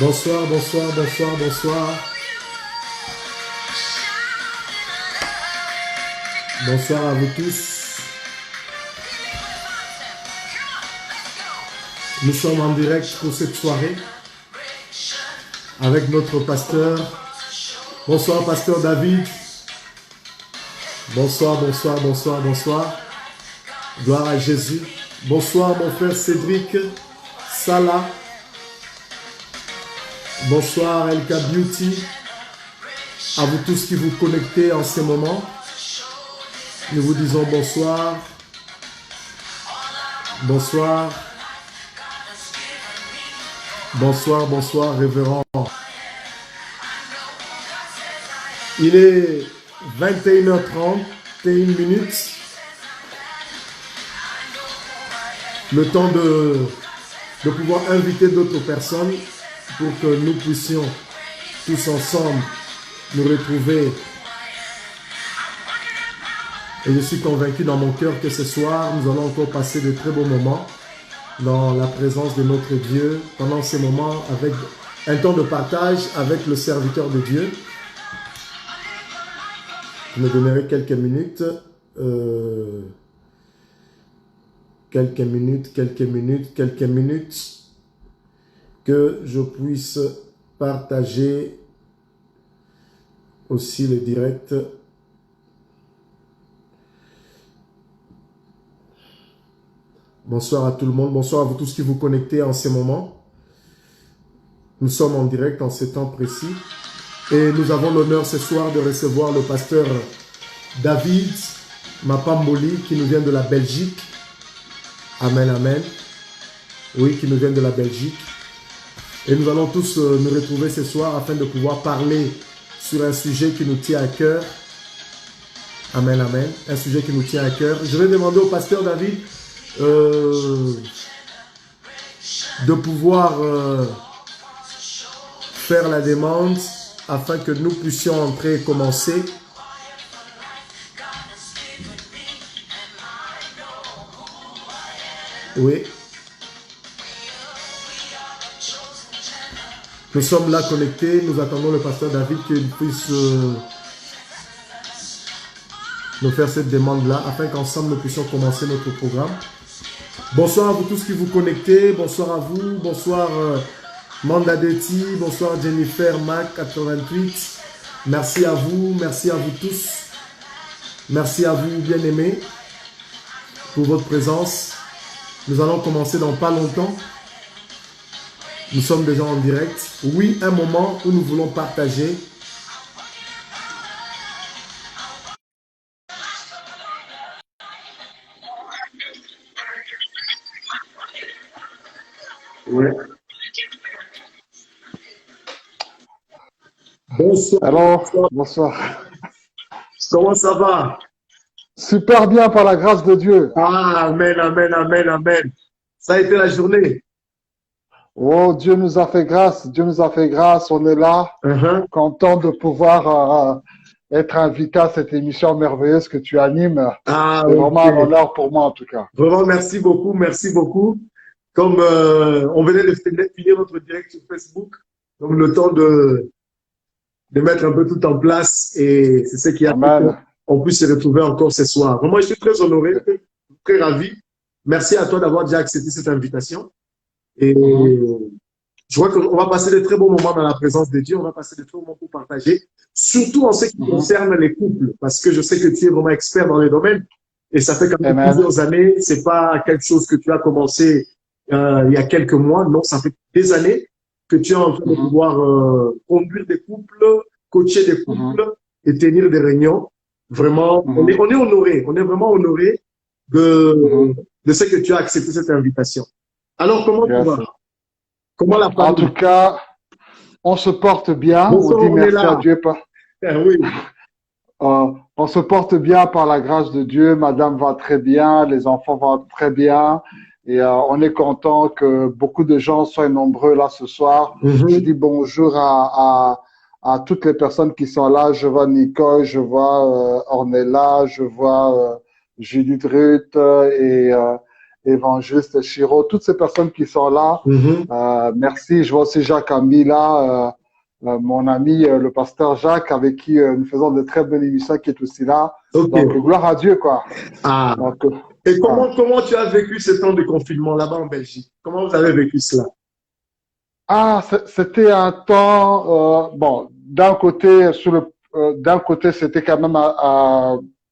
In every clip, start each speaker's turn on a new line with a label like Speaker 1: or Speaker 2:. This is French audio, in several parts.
Speaker 1: Bonsoir, bonsoir, bonsoir, bonsoir. Bonsoir à vous tous. Nous sommes en direct pour cette soirée avec notre pasteur. Bonsoir, pasteur David. Bonsoir, bonsoir, bonsoir, bonsoir. Gloire à Jésus. Bonsoir, mon frère Cédric Salah. Bonsoir, Elka Beauty. À vous tous qui vous connectez en ce moment. Nous vous disons bonsoir. Bonsoir. Bonsoir, bonsoir, révérend. Il est 21h30, 1 minutes. Le temps de pouvoir inviter d'autres personnes pour que nous puissions tous ensemble nous retrouver. Et je suis convaincu dans mon cœur que ce soir, nous allons encore passer de très beaux moments dans la présence de notre Dieu, pendant ces moments avec un temps de partage avec le serviteur de Dieu. Je me donnerai quelques minutes, que je puisse partager aussi le direct. Bonsoir à tout le monde, bonsoir à vous tous qui vous connectez en ce moment. Nous sommes en direct en ce temps précis et nous avons l'honneur ce soir de recevoir le pasteur David Mapamboli qui nous vient de la Belgique. Amen, amen. Oui, qui nous vient de la Belgique. Et nous allons tous nous retrouver ce soir afin de pouvoir parler sur un sujet qui nous tient à cœur. Amen, amen. Un sujet qui nous tient à cœur. Je vais demander au pasteur David de pouvoir faire la demande afin que nous puissions entrer et commencer. Oui. Nous sommes là connectés, nous attendons le pasteur David qu'il puisse nous faire cette demande-là afin qu'ensemble nous puissions commencer notre programme. Bonsoir à vous tous qui vous connectez, bonsoir à vous, bonsoir Manda Deti, bonsoir Jennifer Mac 88, merci à vous tous, merci à vous bien-aimés pour votre présence. Nous allons commencer dans pas longtemps. Nous sommes déjà en direct. Oui, un moment où nous voulons partager. Oui. Bonsoir.
Speaker 2: Alors, bonsoir.
Speaker 1: Comment ça va?
Speaker 2: Super bien par la grâce de Dieu.
Speaker 1: Ah, amen, amen, amen, amen. Ça a été la journée.
Speaker 2: Oh, Dieu nous a fait grâce, Dieu nous a fait grâce, on est là, content de pouvoir être invité à cette émission merveilleuse que tu animes.
Speaker 1: Ah,
Speaker 2: c'est vraiment un honneur pour moi en tout cas.
Speaker 1: Vraiment, merci beaucoup, merci beaucoup. Comme on venait de finir notre direct sur Facebook, donc le temps de mettre un peu tout en place et c'est ce qui a fait qu'on puisse se retrouver encore ce soir. Vraiment, je suis très honoré, très ravi. Merci à toi d'avoir déjà accepté cette invitation. Et je crois qu'on va passer de très bons moments dans la présence de Dieu. On va passer de très bons moments pour partager, surtout en ce qui concerne les couples, parce que je sais que tu es vraiment expert dans les domaines. Et ça fait quand même plusieurs années. C'est pas quelque chose que tu as commencé il y a quelques mois. Non, ça fait des années que tu es en train de pouvoir conduire des couples, coacher des couples et tenir des réunions. Vraiment, on est honoré. On est vraiment honoré de ce que tu as accepté cette invitation. Alors, comment tu vas? Comment la famille?
Speaker 2: En tout cas, on se porte bien.
Speaker 1: Bonsoir,
Speaker 2: on dit merci à Dieu.
Speaker 1: Oui.
Speaker 2: On se porte bien par la grâce de Dieu. Madame va très bien, les enfants vont très bien. Et on est content que beaucoup de gens soient nombreux là ce soir. Je dis bonjour à toutes les personnes qui sont là. Je vois Nicole, je vois Ornella, je vois Judith Ruth évangéliste Chiro, toutes ces personnes qui sont là. Merci. Je vois aussi Jacques Ambi là, mon ami, le pasteur Jacques, avec qui nous faisons de très bonnes émissions, qui est aussi là.
Speaker 1: Okay.
Speaker 2: Donc, gloire à Dieu, quoi.
Speaker 1: Ah.
Speaker 2: Donc,
Speaker 1: et comment tu as vécu ce temps de confinement là-bas en Belgique? Comment vous avez vécu cela?
Speaker 2: Ah, c'était un temps, bon, d'un côté, d'un côté, c'était quand même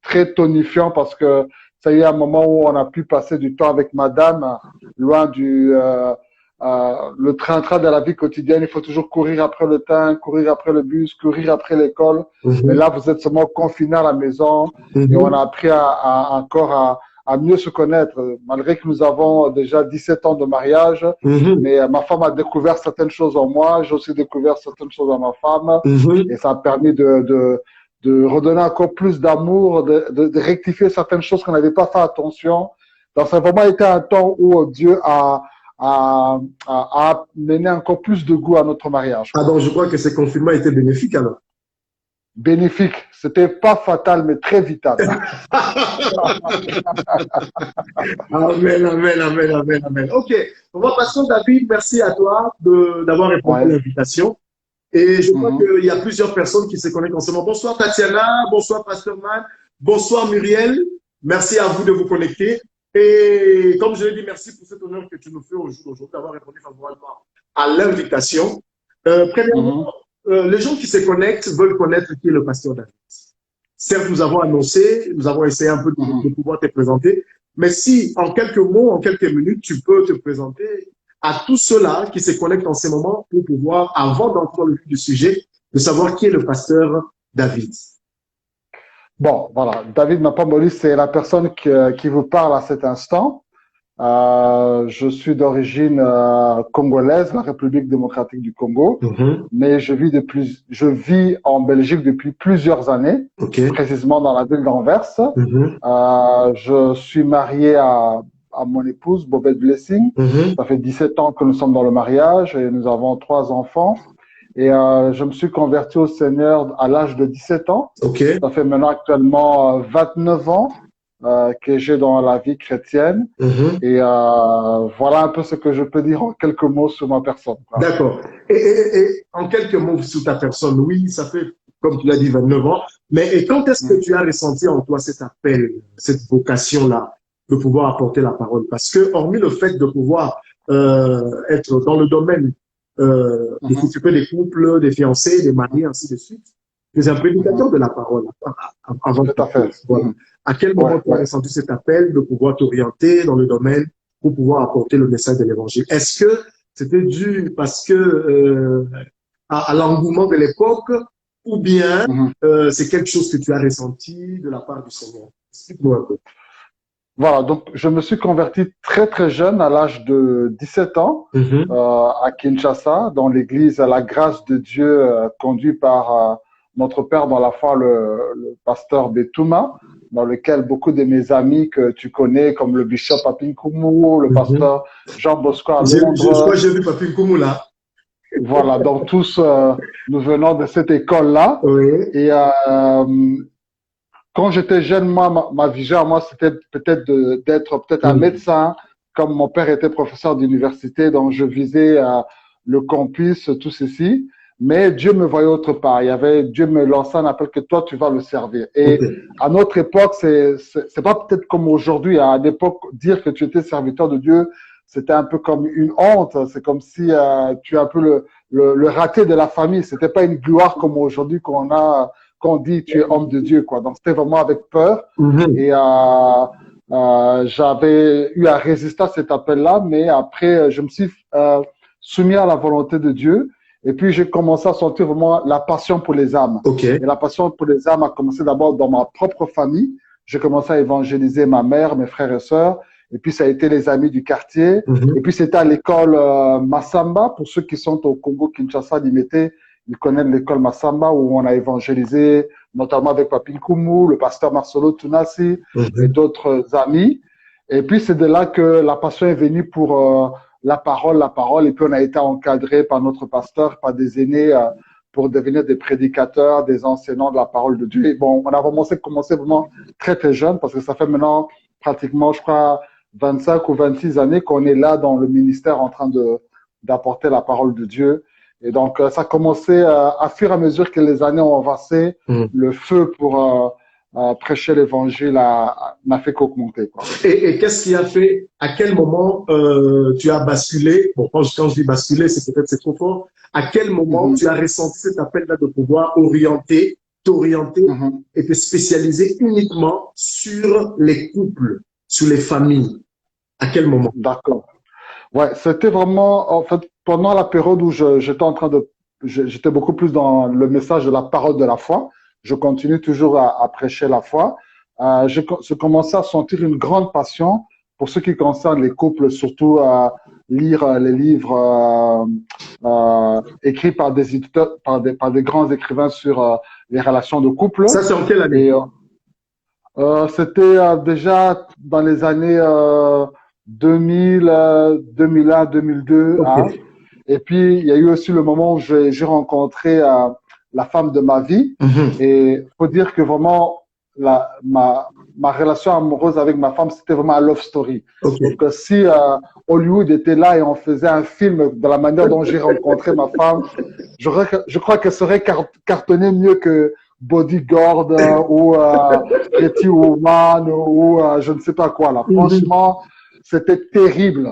Speaker 2: très tonifiant parce que ça y est un moment où on a pu passer du temps avec madame, loin le train-train de la vie quotidienne. Il faut toujours courir après le train, courir après le bus, courir après l'école. Mais là, vous êtes seulement confiné à la maison et on a appris encore à mieux se connaître, malgré que nous avons déjà 17 ans de mariage. Mais ma femme a découvert certaines choses en moi, j'ai aussi découvert certaines choses en ma femme, et ça a permis de redonner encore plus d'amour, de rectifier certaines choses qu'on n'avait pas fait attention. Donc, ça a vraiment été un temps où Dieu a mené encore plus de goût à notre mariage.
Speaker 1: Ah, donc je crois que ce confinement était bénéfique alors.
Speaker 2: Bénéfique. C'était pas fatal, mais très vital.
Speaker 1: Amen, amen, amen, amen, amen. Ok. On va passer, David. Merci à toi d'avoir répondu à l'invitation. Et je crois qu'il y a plusieurs personnes qui se connectent en ce moment. Bonsoir Tatiana, bonsoir Pasteur Man, bonsoir Muriel. Merci à vous de vous connecter. Et comme je l'ai dit, merci pour cet honneur que tu nous fais aujourd'hui d'avoir répondu favorablement à l'invitation. Premièrement, les gens qui se connectent veulent connaître qui est le pasteur David. Certes, nous avons annoncé, nous avons essayé un peu de pouvoir te présenter, mais si en quelques mots, en quelques minutes, tu peux te présenter à tous ceux-là qui se connectent en ce moment pour pouvoir, avant d'entrer dans le vif du sujet, de savoir qui est le pasteur David.
Speaker 2: Bon, voilà. David Mapamboli, c'est la personne qui vous parle à cet instant. Je suis d'origine congolaise, la République démocratique du Congo, mais je vis en Belgique depuis plusieurs années, précisément dans la ville d'Anvers. Je suis marié à mon épouse, Bobette Blessing. Ça fait 17 ans que nous sommes dans le mariage et nous avons 3 enfants. Et je me suis converti au Seigneur à l'âge de 17 ans. Ça fait maintenant actuellement 29 ans que j'ai dans la vie chrétienne. Et voilà un peu ce que je peux dire en quelques mots sur ma personne.
Speaker 1: D'accord. Et en quelques mots sur ta personne, oui, ça fait, comme tu l'as dit, 29 ans. Mais quand est-ce que tu as ressenti en toi cet appel, cette vocation-là de pouvoir apporter la parole? Parce que, hormis le fait de pouvoir être dans le domaine de s'occuper des couples, des fiancés, des mariés, ainsi de suite, tu es un prédicateur de la parole avant de faire. Voilà. À quel moment tu as ressenti cet appel de pouvoir t'orienter dans le domaine pour pouvoir apporter le message de l'évangile? Est-ce que c'était dû parce que à l'engouement de l'époque ou bien c'est quelque chose que tu as ressenti de la part du Seigneur? Explique-nous un peu.
Speaker 2: Voilà, donc je me suis converti très très jeune, à l'âge de 17 ans, à Kinshasa, dans l'église La Grâce de Dieu, conduit par notre père dans la foi, le pasteur Betouma, dans lequel beaucoup de mes amis que tu connais, comme le bishop Papin Koumou, le pasteur Jean Bosco à Londres.
Speaker 1: Je crois que j'ai vu Papin Koumou là.
Speaker 2: Voilà, donc tous nous venons de cette école-là. Et quand j'étais jeune, moi, ma vision à moi, c'était peut-être d'être peut-être un médecin, comme mon père était professeur d'université, donc je visais le campus, tout ceci. Mais Dieu me voyait autre part. Dieu me lançait un appel que toi, tu vas le servir. Et à notre époque, c'est pas peut-être comme aujourd'hui. À l'époque, dire que tu étais serviteur de Dieu, c'était un peu comme une honte. C'est comme si tu es un peu le raté de la famille. C'était pas une gloire comme aujourd'hui quand on dit tu es homme de Dieu, quoi. Donc c'était vraiment avec peur. Et j'avais eu à résister à cet appel-là, mais après je me suis soumis à la volonté de Dieu. Et puis, j'ai commencé à sentir vraiment la passion pour les âmes. Et la passion pour les âmes a commencé d'abord dans ma propre famille. J'ai commencé à évangéliser ma mère, mes frères et sœurs. Et puis, ça a été les amis du quartier. Et puis, c'était à l'école Massamba. Pour ceux qui sont au Congo, Kinshasa, Limité, ils connaissent l'école Massamba où on a évangélisé, notamment avec Papin Koumou, le pasteur Marcelo Tunasi et d'autres amis. Et puis, c'est de là que la passion est venue pour la parole, et puis on a été encadré par notre pasteur, par des aînés pour devenir des prédicateurs, des enseignants de la parole de Dieu. Et bon, on a commencé vraiment très très jeune parce que ça fait maintenant pratiquement, je crois, 25 ou 26 années qu'on est là dans le ministère en train d'apporter la parole de Dieu. Et donc, ça a commencé à fur et à mesure que les années ont avancé, le feu pour prêcher l'évangile n'a fait qu'augmenter.
Speaker 1: Et qu'est-ce qui a fait, à quel moment tu as basculé? Bon, quand je dis basculer, c'est trop fort. À quel moment tu as ressenti cet appel-là de pouvoir t'orienter et te spécialiser uniquement sur les couples, sur les familles? À quel moment?
Speaker 2: D'accord. Ouais, c'était vraiment, en fait, pendant la période où j'étais beaucoup plus dans le message de la parole de la foi. Je continue toujours à prêcher la foi. J'ai commencé à sentir une grande passion pour ce qui concerne les couples, surtout à lire les livres écrits par des éditeurs, par des grands écrivains sur les relations de couple.
Speaker 1: Ça, c'est en quelle année?
Speaker 2: C'était déjà dans les années 2000, 2001, 2002.
Speaker 1: Okay.
Speaker 2: Hein. Et puis, il y a eu aussi le moment où j'ai rencontré la femme de ma vie. Et faut dire que vraiment, ma relation amoureuse avec ma femme, c'était vraiment un love story.
Speaker 1: Okay.
Speaker 2: Donc, si Hollywood était là et on faisait un film de la manière dont j'ai rencontré ma femme, je crois qu'elle serait cartonnée mieux que Bodyguard ou Pretty Woman ou je ne sais pas quoi. Là. Franchement, c'était terrible.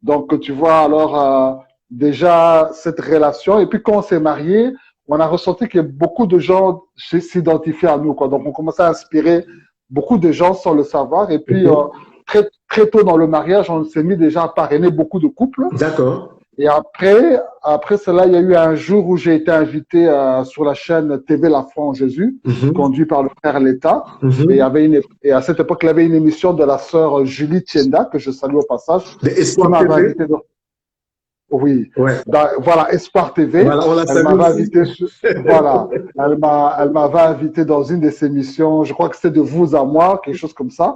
Speaker 2: Donc, tu vois, alors déjà cette relation. Et puis, quand on s'est mariés, on a ressenti que beaucoup de gens s'identifiaient à nous, quoi. Donc, on commençait à inspirer beaucoup de gens sans le savoir. Et puis, très, très tôt dans le mariage, on s'est mis déjà à parrainer beaucoup de couples.
Speaker 1: D'accord.
Speaker 2: Et après cela, il y a eu un jour où j'ai été invité sur la chaîne TV La foi en Jésus, conduit par le frère L'État. Et à cette époque, il y avait une émission de la sœur Julie Tienda, que je salue au passage.
Speaker 1: Espoir TV.
Speaker 2: Oui.
Speaker 1: Ouais.
Speaker 2: Voilà, Espoir TV.
Speaker 1: Voilà, on l'a
Speaker 2: elle m'avait invité. Voilà. Elle m'avait invité dans une de ses émissions. Je crois que c'était de vous à moi, quelque chose comme ça.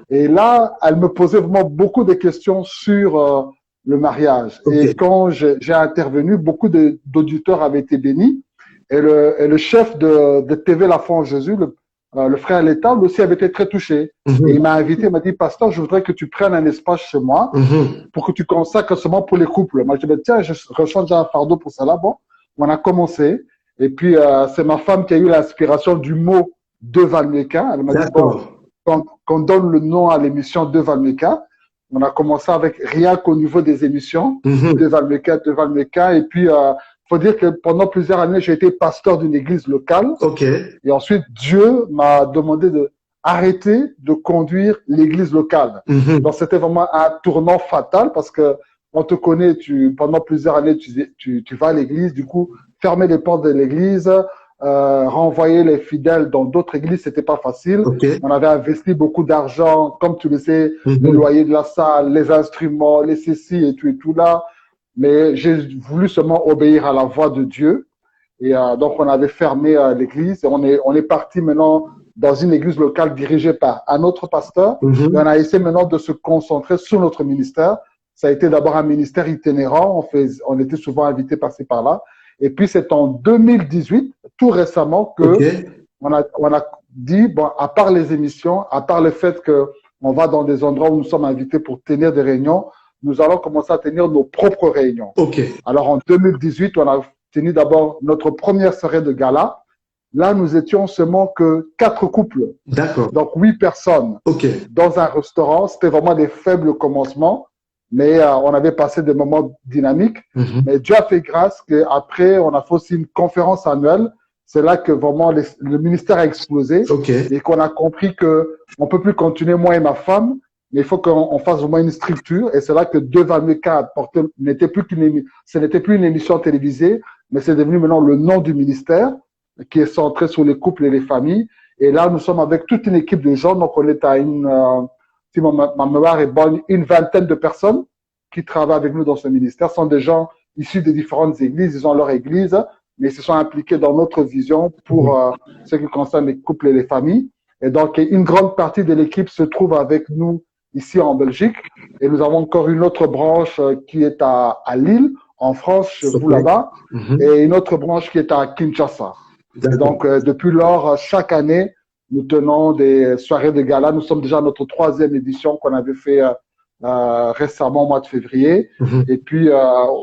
Speaker 2: Et là, elle me posait vraiment beaucoup de questions sur le mariage. Okay. Et quand j'ai intervenu, beaucoup d'auditeurs avaient été bénis. Et le chef de TV La foi en Jésus, le frère L'État, lui aussi avait été très touché. Et il m'a invité, il m'a dit, pasteur, je voudrais que tu prennes un espace chez moi pour que tu consacres seulement pour les couples. Moi, je dis, tiens, je ressens déjà un fardeau pour cela. Bon, on a commencé. Et puis, c'est ma femme qui a eu l'inspiration du mot de Valmeka. Elle m'a dit, bon, qu'on donne le nom à l'émission de Valmeka. On a commencé avec rien qu'au niveau des émissions, de Valmeka. Et puis, faut dire que pendant plusieurs années, j'ai été pasteur d'une église locale.
Speaker 1: Okay.
Speaker 2: Et ensuite, Dieu m'a demandé d'arrêter de conduire l'église locale. Donc, c'était vraiment un tournant fatal parce que on te connaît, pendant plusieurs années, tu vas à l'église. Du coup, fermer les portes de l'église, renvoyer les fidèles dans d'autres églises, c'était pas facile.
Speaker 1: Okay.
Speaker 2: On avait investi beaucoup d'argent, comme tu le sais, le loyer de la salle, les instruments, les ceci et tout là. Mais j'ai voulu seulement obéir à la voix de Dieu. Et donc, on avait fermé l'église et on est parti maintenant dans une église locale dirigée par un autre pasteur. Et on a essayé maintenant de se concentrer sur notre ministère. Ça a été d'abord un ministère itinérant. On était souvent invités par-ci par-là. Et puis, c'est en 2018, tout récemment, que on a dit, bon, à part les émissions, à part le fait qu'on va dans des endroits où nous sommes invités pour tenir des réunions, nous allons commencer à tenir nos propres réunions. Alors, en 2018, on a tenu d'abord notre première soirée de gala. Là, nous étions seulement que 4 couples.
Speaker 1: D'accord.
Speaker 2: Donc, 8 personnes. Dans un restaurant. C'était vraiment des faibles commencements. Mais on avait passé des moments dynamiques. Mais Dieu a fait grâce qu'après, on a fait aussi une conférence annuelle. C'est là que vraiment le ministère a explosé. Et qu'on a compris que on peut plus continuer, moi et ma femme, mais il faut qu'on fasse vraiment une structure. Et c'est là que Devalmeka ce n'était plus une émission télévisée, mais c'est devenu maintenant le nom du ministère qui est centré sur les couples et les familles. Et là, nous sommes avec toute une équipe de gens. Donc, on est à si ma mémoire est bonne, une vingtaine de personnes qui travaillent avec nous dans ce ministère. Ce sont des gens issus de différentes églises. Ils ont leur église, mais ils se sont impliqués dans notre vision pour ce qui concerne les couples et les familles. Et donc, une grande partie de l'équipe se trouve avec nous ici en Belgique. Et nous avons encore une autre branche qui est à Lille, en France, chez vous là-bas, et une autre branche qui est à Kinshasa. Et donc, depuis lors, chaque année, nous tenons des soirées de gala. Nous sommes déjà à notre 3e édition qu'on avait fait récemment au mois de février. Et puis,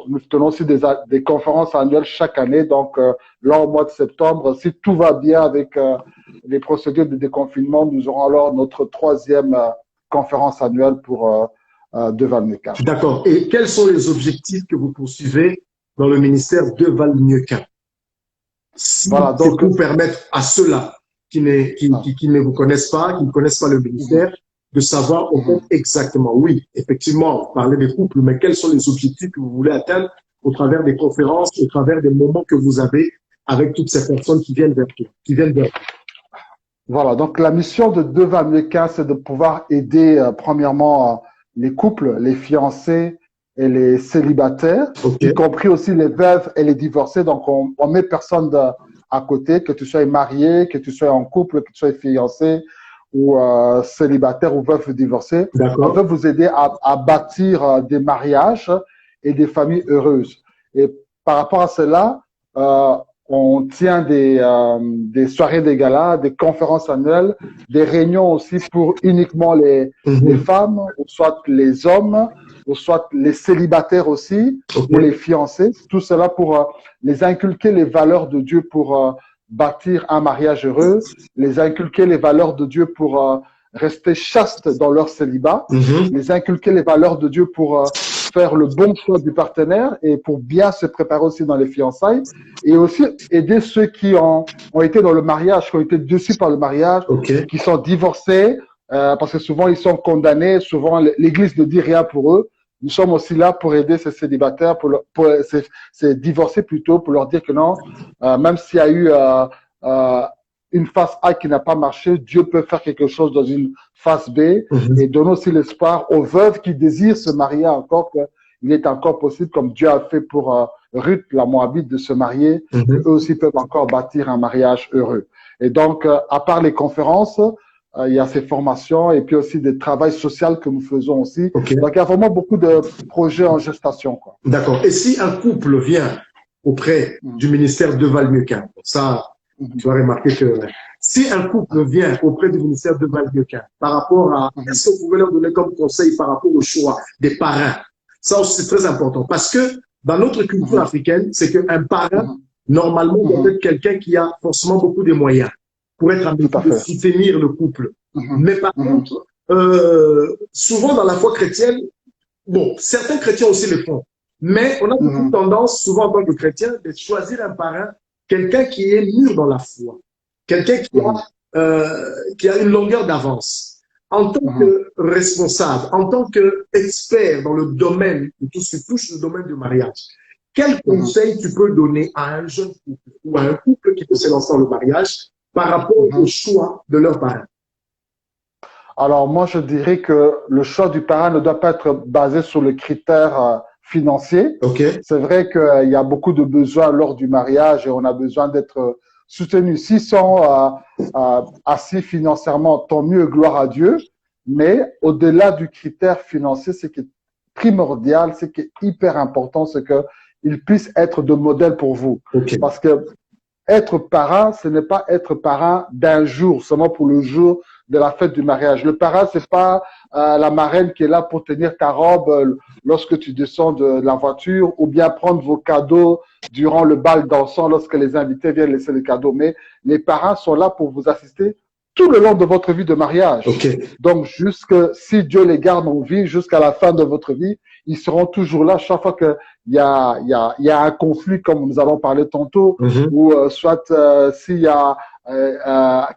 Speaker 2: nous tenons aussi des conférences annuelles chaque année. Donc, là, au mois de septembre, si tout va bien avec les procédures de déconfinement, nous aurons alors notre troisième conférence annuelle pour de Valmeca.
Speaker 1: D'accord. Et quels sont les objectifs que vous poursuivez dans le ministère de Valmeca? Si
Speaker 2: Voilà,
Speaker 1: c'est
Speaker 2: donc,
Speaker 1: pour permettre à ceux-là qui ne vous connaissent pas, qui ne connaissent pas le ministère, de savoir au fait exactement. Oui, effectivement, parler des couples, mais quels sont les objectifs que vous voulez atteindre au travers des conférences, au travers des moments que vous avez avec toutes ces personnes qui viennent vers vous,
Speaker 2: Voilà, donc la mission de Valmeca, c'est de pouvoir aider premièrement les couples, les fiancés et les célibataires, y compris aussi les veuves et les divorcés. Donc, on met personne à côté, que tu sois marié, que tu sois en couple, que tu sois fiancé ou célibataire ou veuve divorcée. On veut vous aider à bâtir des mariages et des familles heureuses. Et par rapport à cela, on tient des soirées de gala, des conférences annuelles, des réunions aussi pour uniquement les femmes, ou soit les hommes, ou soit les célibataires aussi, ou les fiancés. Tout cela pour les inculquer les valeurs de Dieu pour bâtir un mariage heureux, les inculquer les valeurs de Dieu pour rester chastes dans leur célibat, les inculquer les valeurs de Dieu pour faire le bon choix du partenaire et pour bien se préparer aussi dans les fiançailles, et aussi aider ceux qui ont été dans le mariage, qui ont été déçus par le mariage, qui sont divorcés, parce que souvent ils sont condamnés, souvent l'Église ne dit rien pour eux. Nous sommes aussi là pour aider ces célibataires, ces divorcés plutôt, pour leur dire que non, même s'il y a eu une phase A qui n'a pas marché, Dieu peut faire quelque chose dans une phase B, et donner aussi l'espoir aux veuves qui désirent se marier encore, qu'il est encore possible, comme Dieu a fait pour Ruth, la Moabite, de se marier. Eux aussi peuvent encore bâtir un mariage heureux. Et donc, à part les conférences, il y a ces formations et puis aussi des travails sociaux que nous faisons aussi. Donc, il y a vraiment beaucoup de projets en gestation.
Speaker 1: D'accord. Et si un couple vient auprès du ministère de Valmeca, ça, tu vas remarquer que si un couple vient auprès du ministère de Valmeca par rapport à, est-ce que vous pouvez leur donner comme conseil par rapport au choix des parrains? Ça aussi, c'est très important parce que dans notre culture africaine, c'est qu'un parrain, normalement, doit être quelqu'un qui a forcément beaucoup de moyens pour être amené de soutenir le couple. Mais par contre, souvent dans la foi chrétienne, bon, certains chrétiens aussi le font, mais on a beaucoup tendance, souvent en tant que chrétien, de choisir un parrain, quelqu'un qui est mûr dans la foi, quelqu'un qui a une longueur d'avance. En tant que responsable, en tant qu'expert dans le domaine de tout ce qui touche le domaine du mariage, quel conseil tu peux donner à un jeune couple ou à un couple qui veut se lancer dans le mariage par rapport au choix de leur parrain?
Speaker 2: Alors, moi, je dirais que le choix du parrain ne doit pas être basé sur les critères financiers. C'est vrai qu'il y a beaucoup de besoins lors du mariage et on a besoin d'être soutenus. S'ils sont assis financièrement, tant mieux, gloire à Dieu. Mais au-delà du critère financier, ce qui est primordial, ce qui est hyper important, c'est qu'ils puissent être de modèle pour vous. Parce que être parrain, ce n'est pas être parrain d'un jour, seulement pour le jour de la fête du mariage. Le parrain, c'est pas la marraine qui est là pour tenir ta robe lorsque tu descends de la voiture, ou bien prendre vos cadeaux durant le bal dansant lorsque les invités viennent laisser les cadeaux. Mais les parrains sont là pour vous assister tout le long de votre vie de mariage. Donc, si Dieu les garde en vie, jusqu'à la fin de votre vie, ils seront toujours là chaque fois qu'il y a un conflit, comme nous allons parler tantôt, ou soit s'il y a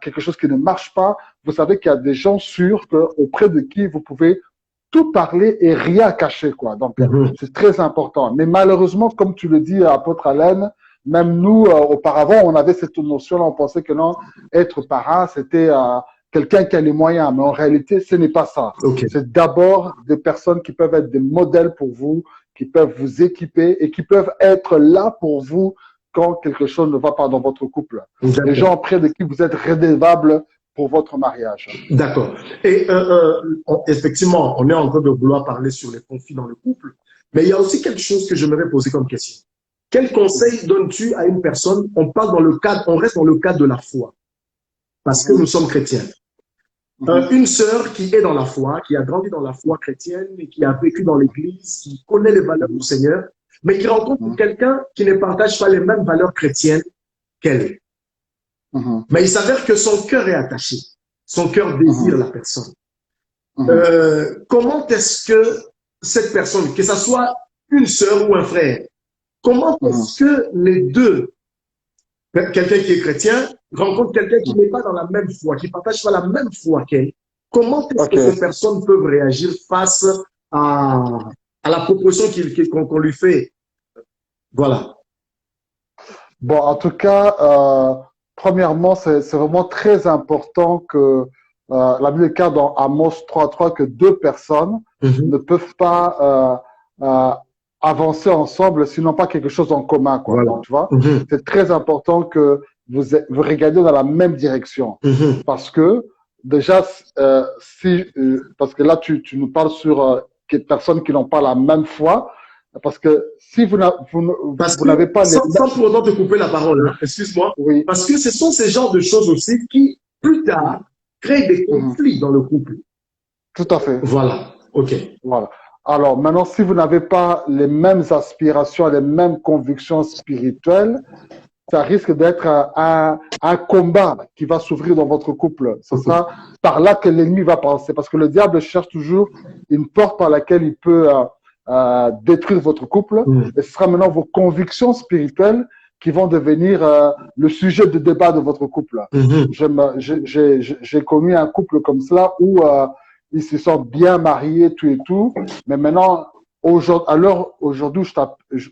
Speaker 2: quelque chose qui ne marche pas, vous savez qu'il y a des gens sûrs auprès de qui vous pouvez tout parler et rien cacher, quoi. Donc, c'est très important. Mais malheureusement, comme tu le dis, apôtre Alain, même nous, auparavant, on avait cette notion-là, on pensait que non, être parrain, c'était quelqu'un qui a les moyens. Mais en réalité, ce n'est pas ça. C'est d'abord des personnes qui peuvent être des modèles pour vous, qui peuvent vous équiper et qui peuvent être là pour vous quand quelque chose ne va pas dans votre couple. Les gens auprès de qui vous êtes redevable pour votre mariage.
Speaker 1: D'accord. Et effectivement, on est en train de vouloir parler sur les conflits dans le couple, mais il y a aussi quelque chose que j'aimerais poser comme question. Quel conseil donnes-tu à une personne? On reste dans le cadre de la foi, parce que nous sommes chrétiens. Une sœur qui est dans la foi, qui a grandi dans la foi chrétienne et qui a vécu dans l'église, qui connaît les valeurs du Seigneur, mais qui rencontre quelqu'un qui ne partage pas les mêmes valeurs chrétiennes qu'elle. Mais il s'avère que son cœur est attaché. Son cœur désire la personne. Comment est-ce que cette personne, que ce soit une sœur ou un frère, comment est-ce que les deux, quelqu'un qui est chrétien, rencontre quelqu'un qui n'est pas dans la même foi, qui ne partage pas la même foi qu'elle, comment est-ce que ces personnes peuvent réagir face à la proposition qu'on lui fait? Voilà.
Speaker 2: Bon, en tout cas, premièrement, c'est vraiment très important que la Bible dit dans Amos 3.3 que deux personnes ne peuvent pas avancer ensemble s'ils n'ont pas quelque chose en commun, quoi.
Speaker 1: Voilà.
Speaker 2: Donc, tu vois, c'est très important que vous regardiez dans la même direction, parce que déjà, parce que là, tu nous parles sur des personnes qui n'ont pas la même foi. Parce que si vous n'avez pas
Speaker 1: sans pour autant te couper la parole, hein, excuse-moi,
Speaker 2: oui.
Speaker 1: Parce que ce sont ces genres de choses aussi qui, plus tard, créent des conflits dans le couple.
Speaker 2: Tout à fait.
Speaker 1: Voilà, ok.
Speaker 2: Voilà. Alors maintenant, si vous n'avez pas les mêmes aspirations, les mêmes convictions spirituelles, ça risque d'être un combat qui va s'ouvrir dans votre couple. Ce sera par là que l'ennemi va passer, parce que le diable cherche toujours une porte par laquelle il peut détruire votre couple, et ce sera maintenant vos convictions spirituelles qui vont devenir le sujet de débat de votre couple. J'ai connu un couple comme cela où ils se sont bien mariés, tout et tout, mais maintenant, à l'heure aujourd'hui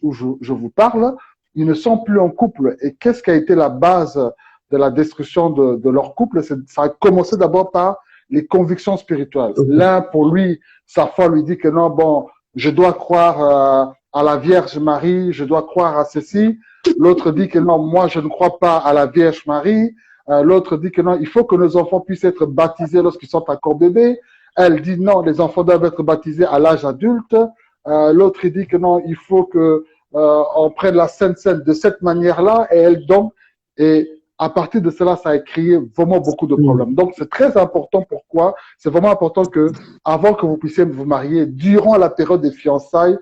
Speaker 2: où je vous parle, ils ne sont plus en couple. Et qu'est-ce qui a été la base de la destruction de leur couple? Ça a commencé d'abord par les convictions spirituelles. L'un, pour lui, sa foi lui dit que non, bon, je dois croire à la Vierge Marie, je dois croire à ceci. L'autre dit que non, moi je ne crois pas à la Vierge Marie. L'autre dit que non, il faut que nos enfants puissent être baptisés lorsqu'ils sont encore bébés. Elle dit non, les enfants doivent être baptisés à l'âge adulte. L'autre dit que non, il faut que on prenne la Sainte Seine de cette manière-là. Et elle donc, et à partir de cela, ça a créé vraiment beaucoup de problèmes. Donc, c'est très important. Pourquoi? C'est vraiment important que, avant que vous puissiez vous marier, durant la période des fiançailles,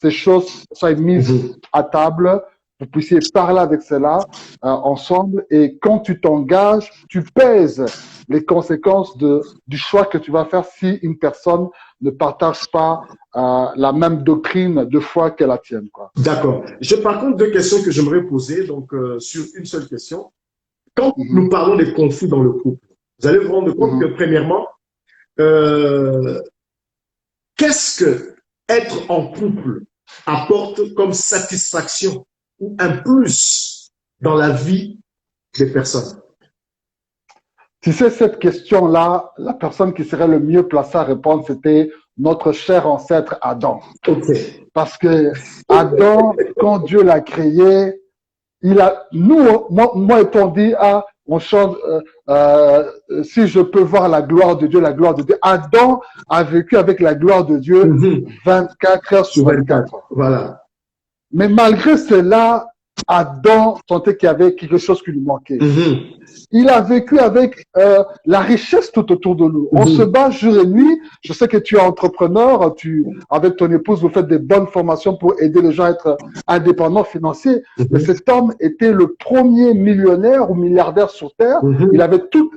Speaker 2: ces choses soient mises à table. Vous puissiez parler avec cela ensemble. Et quand tu t'engages, tu pèses les conséquences du choix que tu vas faire si une personne ne partage pas la même doctrine de foi que la tienne, quoi.
Speaker 1: D'accord. J'ai par contre deux questions que j'aimerais poser, donc sur une seule question. Quand nous parlons des conflits dans le couple, vous allez vous rendre compte que, premièrement, qu'est-ce que être en couple apporte comme satisfaction ou un plus dans la vie des personnes?
Speaker 2: Tu sais, cette question-là, la personne qui serait le mieux placée à répondre, c'était notre cher ancêtre Adam.
Speaker 1: Okay.
Speaker 2: Parce que Adam, quand Dieu l'a créé, moi et ton dit, on chante, si je peux voir la gloire de Dieu, la gloire de Dieu. Adam a vécu avec la gloire de Dieu 24 heures sur 24.
Speaker 1: Voilà.
Speaker 2: Mais malgré cela, Adam sentait qu'il y avait quelque chose qui lui manquait. Il a vécu avec la richesse tout autour de nous. On se bat jour et nuit. Je sais que tu es entrepreneur, avec ton épouse, vous faites des bonnes formations pour aider les gens à être indépendants financiers. Mais cet homme était le premier millionnaire ou milliardaire sur Terre. Il avait tout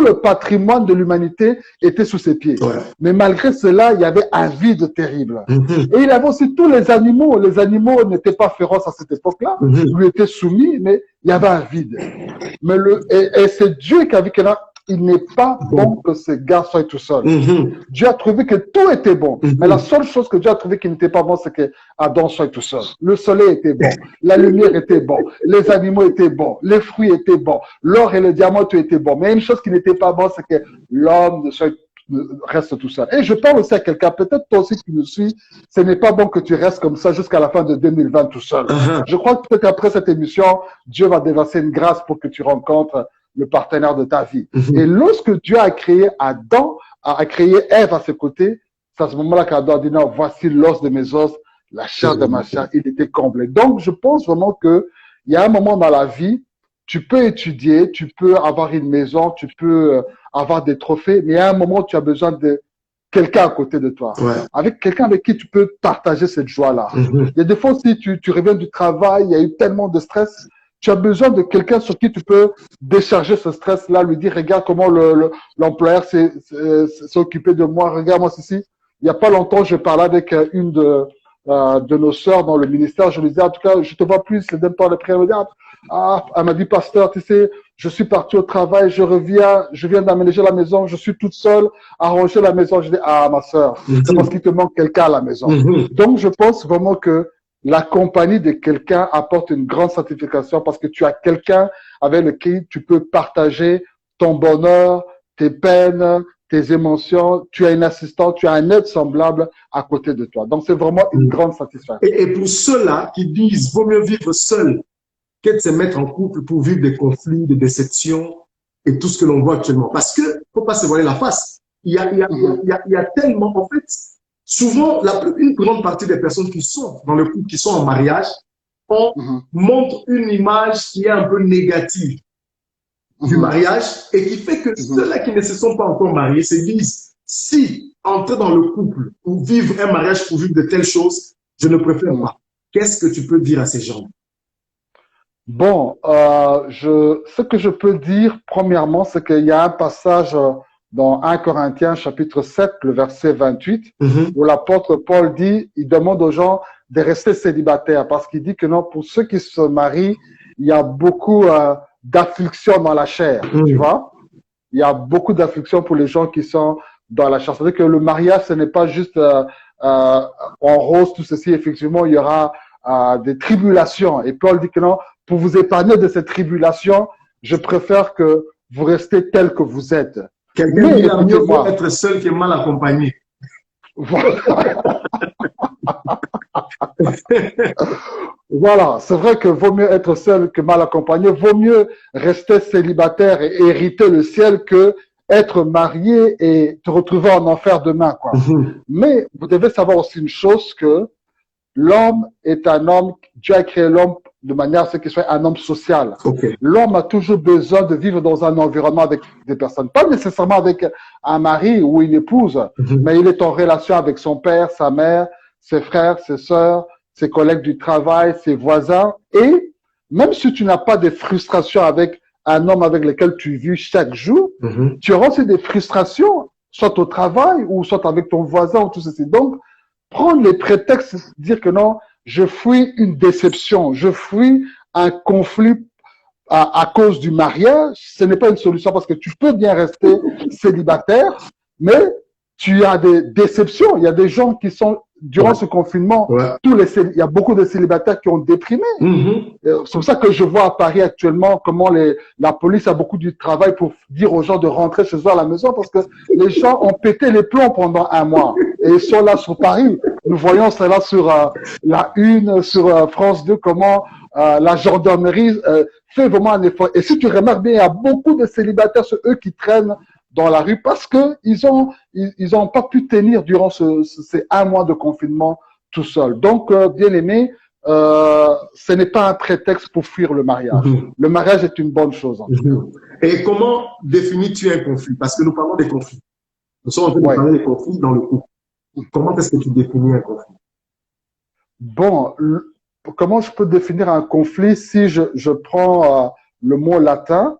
Speaker 2: le patrimoine de l'humanité était sous ses pieds. Ouais. Mais malgré cela, il y avait un vide terrible. Et il avait aussi tous les animaux. Les animaux n'étaient pas féroces à cette époque-là. Ils lui étaient soumis, mais il y avait un vide. Mais et c'est Dieu qui a vu que là, il n'est pas bon que ce gars soit tout seul. Dieu a trouvé que tout était bon. Mais la seule chose que Dieu a trouvé qui n'était pas bon, c'est que Adam soit tout seul. Le soleil était bon. La lumière était bon. Les animaux étaient bons. Les fruits étaient bons. L'or et le diamant, tout était bon. Mais une chose qui n'était pas bon, c'est que l'homme reste tout seul. Et je parle aussi à quelqu'un, peut-être toi aussi qui me suis, ce n'est pas bon que tu restes comme ça jusqu'à la fin de 2020 tout seul. Je crois que peut-être après cette émission, Dieu va déverser une grâce pour que tu rencontres le partenaire de ta vie. Et lorsque Dieu a créé Adam, a créé Ève à ses côtés, c'est à ce moment-là qu'Adam a dit non, voici l'os de mes os, la chair de ma chair, il était comblé. Donc, je pense vraiment que il y a un moment dans la vie, tu peux étudier, tu peux avoir une maison, tu peux avoir des trophées, mais à un moment, tu as besoin de quelqu'un à côté de toi.
Speaker 1: Ouais.
Speaker 2: Avec quelqu'un avec qui tu peux partager cette joie-là. Il y a des fois aussi, tu reviens du travail, il y a eu tellement de stress, tu as besoin de quelqu'un sur qui tu peux décharger ce stress-là, lui dire, regarde comment l'employeur s'est occupé de moi, regarde-moi ceci. Il n'y a pas longtemps, je parlais avec une de nos sœurs dans le ministère, je lui disais, en tout cas, je te vois plus, c'est même pas le prière. Elle m'a dit, pasteur, tu sais, je suis parti au travail, je viens d'aménager la maison, je suis toute seule à ranger la maison. Je dis, ah, ma sœur, c'est parce qu'il te manque quelqu'un à la maison. Donc, je pense vraiment que la compagnie de quelqu'un apporte une grande satisfaction parce que tu as quelqu'un avec lequel tu peux partager ton bonheur, tes peines, tes émotions. Tu as une assistante, tu as un aide semblable à côté de toi. Donc, c'est vraiment une grande satisfaction.
Speaker 1: Et pour ceux-là qui disent, vaut mieux vivre seul que de se mettre en couple pour vivre des conflits, des déceptions et tout ce que l'on voit actuellement. Parce que, faut pas se voiler la face. Il y a tellement, en fait, souvent, une grande partie des personnes qui sont dans le couple, qui sont en mariage, montrent une image qui est un peu négative du mariage et qui fait que ceux-là qui ne se sont pas encore mariés se disent, si entrer dans le couple ou vivre un mariage pour vivre de telles choses, je ne préfère pas. Qu'est-ce que tu peux dire à ces gens?
Speaker 2: Bon, ce que je peux dire, premièrement, c'est qu'il y a un passage dans 1 Corinthiens, chapitre 7, le verset 28, où l'apôtre Paul dit, il demande aux gens de rester célibataires, parce qu'il dit que non, pour ceux qui se marient, il y a beaucoup d'affliction dans la chair, tu vois. Il y a beaucoup d'affliction pour les gens qui sont dans la chair. C'est-à-dire que le mariage, ce n'est pas juste en rose, tout ceci. Effectivement, il y aura des tribulations. Et Paul dit que non, pour vous épargner de ces tribulations, je préfère que vous restez tel que vous êtes.
Speaker 1: Quelqu'un dit mieux vaut être seul que mal accompagné.
Speaker 2: Voilà, c'est vrai que vaut mieux être seul que mal accompagné. Vaut mieux rester célibataire et hériter le ciel que être marié et te retrouver en enfer demain, quoi. Mais vous devez savoir aussi une chose, que l'homme est un homme, Dieu a créé l'homme de manière à ce qu'il soit un homme social. L'homme a toujours besoin de vivre dans un environnement avec des personnes, pas nécessairement avec un mari ou une épouse, mais il est en relation avec son père, sa mère, ses frères, ses sœurs, ses collègues du travail, ses voisins. Et même si tu n'as pas de frustration avec un homme avec lequel tu vis chaque jour, tu auras aussi des frustrations, soit au travail ou soit avec ton voisin ou tout ceci. Donc, prendre les prétextes, dire que non, je fuis une déception, je fuis un conflit à cause du mariage, ce n'est pas une solution parce que tu peux bien rester célibataire, mais tu as des déceptions. Il y a des gens qui sont, durant ce confinement, il y a beaucoup de célibataires qui ont déprimé. C'est pour ça que je vois à Paris actuellement comment la police a beaucoup du travail pour dire aux gens de rentrer chez eux à la maison parce que les gens ont pété les plombs pendant un mois. Et ils sont là sur Paris. Nous voyons cela sur la une, sur France 2, comment la gendarmerie fait vraiment un effort. Et si tu remarques bien, il y a beaucoup de célibataires, c'est eux qui traînent dans la rue parce que ils ont pas pu tenir durant ces un mois de confinement tout seul. Donc, bien aimé, ce n'est pas un prétexte pour fuir le mariage. Le mariage est une bonne chose. En tout cas.
Speaker 1: Et comment définis-tu un conflit? Parce que nous parlons des conflits. Nous sommes en train de parler des conflits dans le couple. Comment est-ce que tu définis un conflit?
Speaker 2: Bon, comment je peux définir un conflit si je prends le mot latin?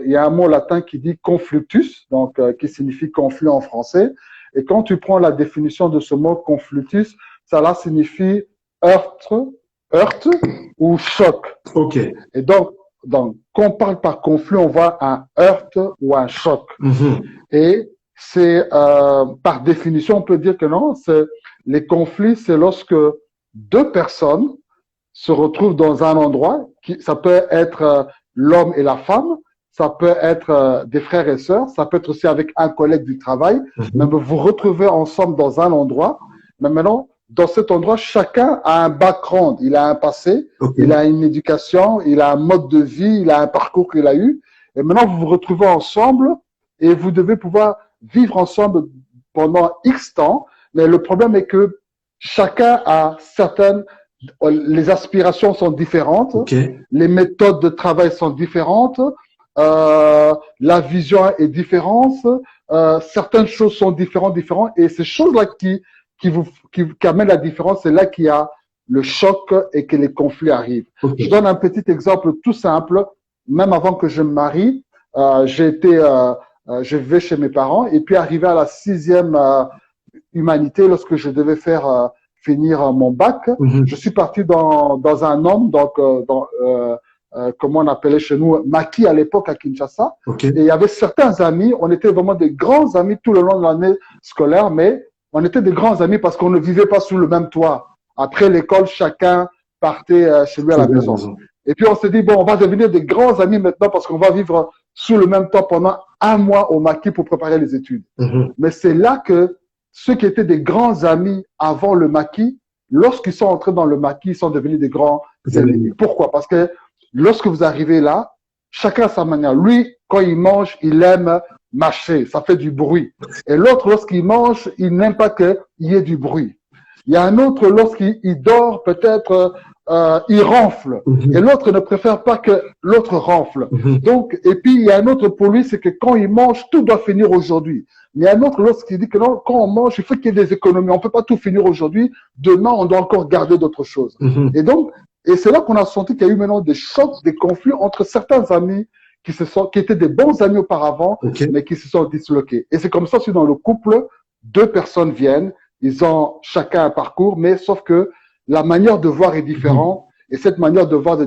Speaker 2: Il y a un mot latin qui dit conflictus, donc qui signifie conflit en français. Et quand tu prends la définition de ce mot conflictus, ça là signifie heurte ou choc. Et donc quand on parle par conflit, on voit un heurte ou un choc. Et c'est par définition, on peut dire que non, les conflits, c'est lorsque deux personnes se retrouvent dans un endroit, ça peut être l'homme et la femme, ça peut être des frères et sœurs, ça peut être aussi avec un collègue du travail, mais vous vous retrouvez ensemble dans un endroit, mais maintenant, dans cet endroit, chacun a un background, il a un passé, il a une éducation, il a un mode de vie, il a un parcours qu'il a eu, et maintenant vous vous retrouvez ensemble et vous devez pouvoir vivre ensemble pendant X temps, mais le problème est que chacun a les aspirations sont différentes, les méthodes de travail sont différentes, la vision est différente, certaines choses sont différentes, et ces choses-là qui amènent la différence, c'est là qu'il y a le choc et que les conflits arrivent.
Speaker 1: Okay.
Speaker 2: Je donne un petit exemple tout simple. Même avant que je me marie, je vivais chez mes parents, et puis arrivé à la 6e humanité, lorsque je devais faire finir mon bac, je suis parti dans un homme, donc comment on appelait chez nous, maquis à l'époque à Kinshasa.
Speaker 1: Okay.
Speaker 2: Et il y avait certains amis, on était vraiment des grands amis tout le long de l'année scolaire, mais on était des grands amis parce qu'on ne vivait pas sous le même toit. Après l'école, chacun partait chez lui à la maison. Et puis on s'est dit, bon, on va devenir des grands amis maintenant parce qu'on va vivre sous le même toit pendant un mois au maquis pour préparer les études. Mais c'est là que ceux qui étaient des grands amis avant le maquis, lorsqu'ils sont entrés dans le maquis, ils sont devenus des grands amis. Pourquoi? Parce que lorsque vous arrivez là, chacun à sa manière. Lui, quand il mange, il aime mâcher, ça fait du bruit. Et l'autre, lorsqu'il mange, il n'aime pas qu'il y ait du bruit. Il y a un autre, lorsqu'il dort, peut-être il ronfle. Et l'autre ne préfère pas que l'autre ronfle. Donc, et puis il y a un autre pour lui, c'est que quand il mange, tout doit finir aujourd'hui. Il y a un autre, lorsqu'il dit que non, quand on mange, il faut qu'il y ait des économies. On peut pas tout finir aujourd'hui. Demain, on doit encore garder d'autres choses. Et donc, et c'est là qu'on a senti qu'il y a eu maintenant des chocs, des conflits entre certains amis qui étaient des bons amis auparavant, mais qui se sont disloqués. Et c'est comme ça aussi dans le couple, deux personnes viennent, ils ont chacun un parcours, mais sauf que la manière de voir est différente, et cette manière de voir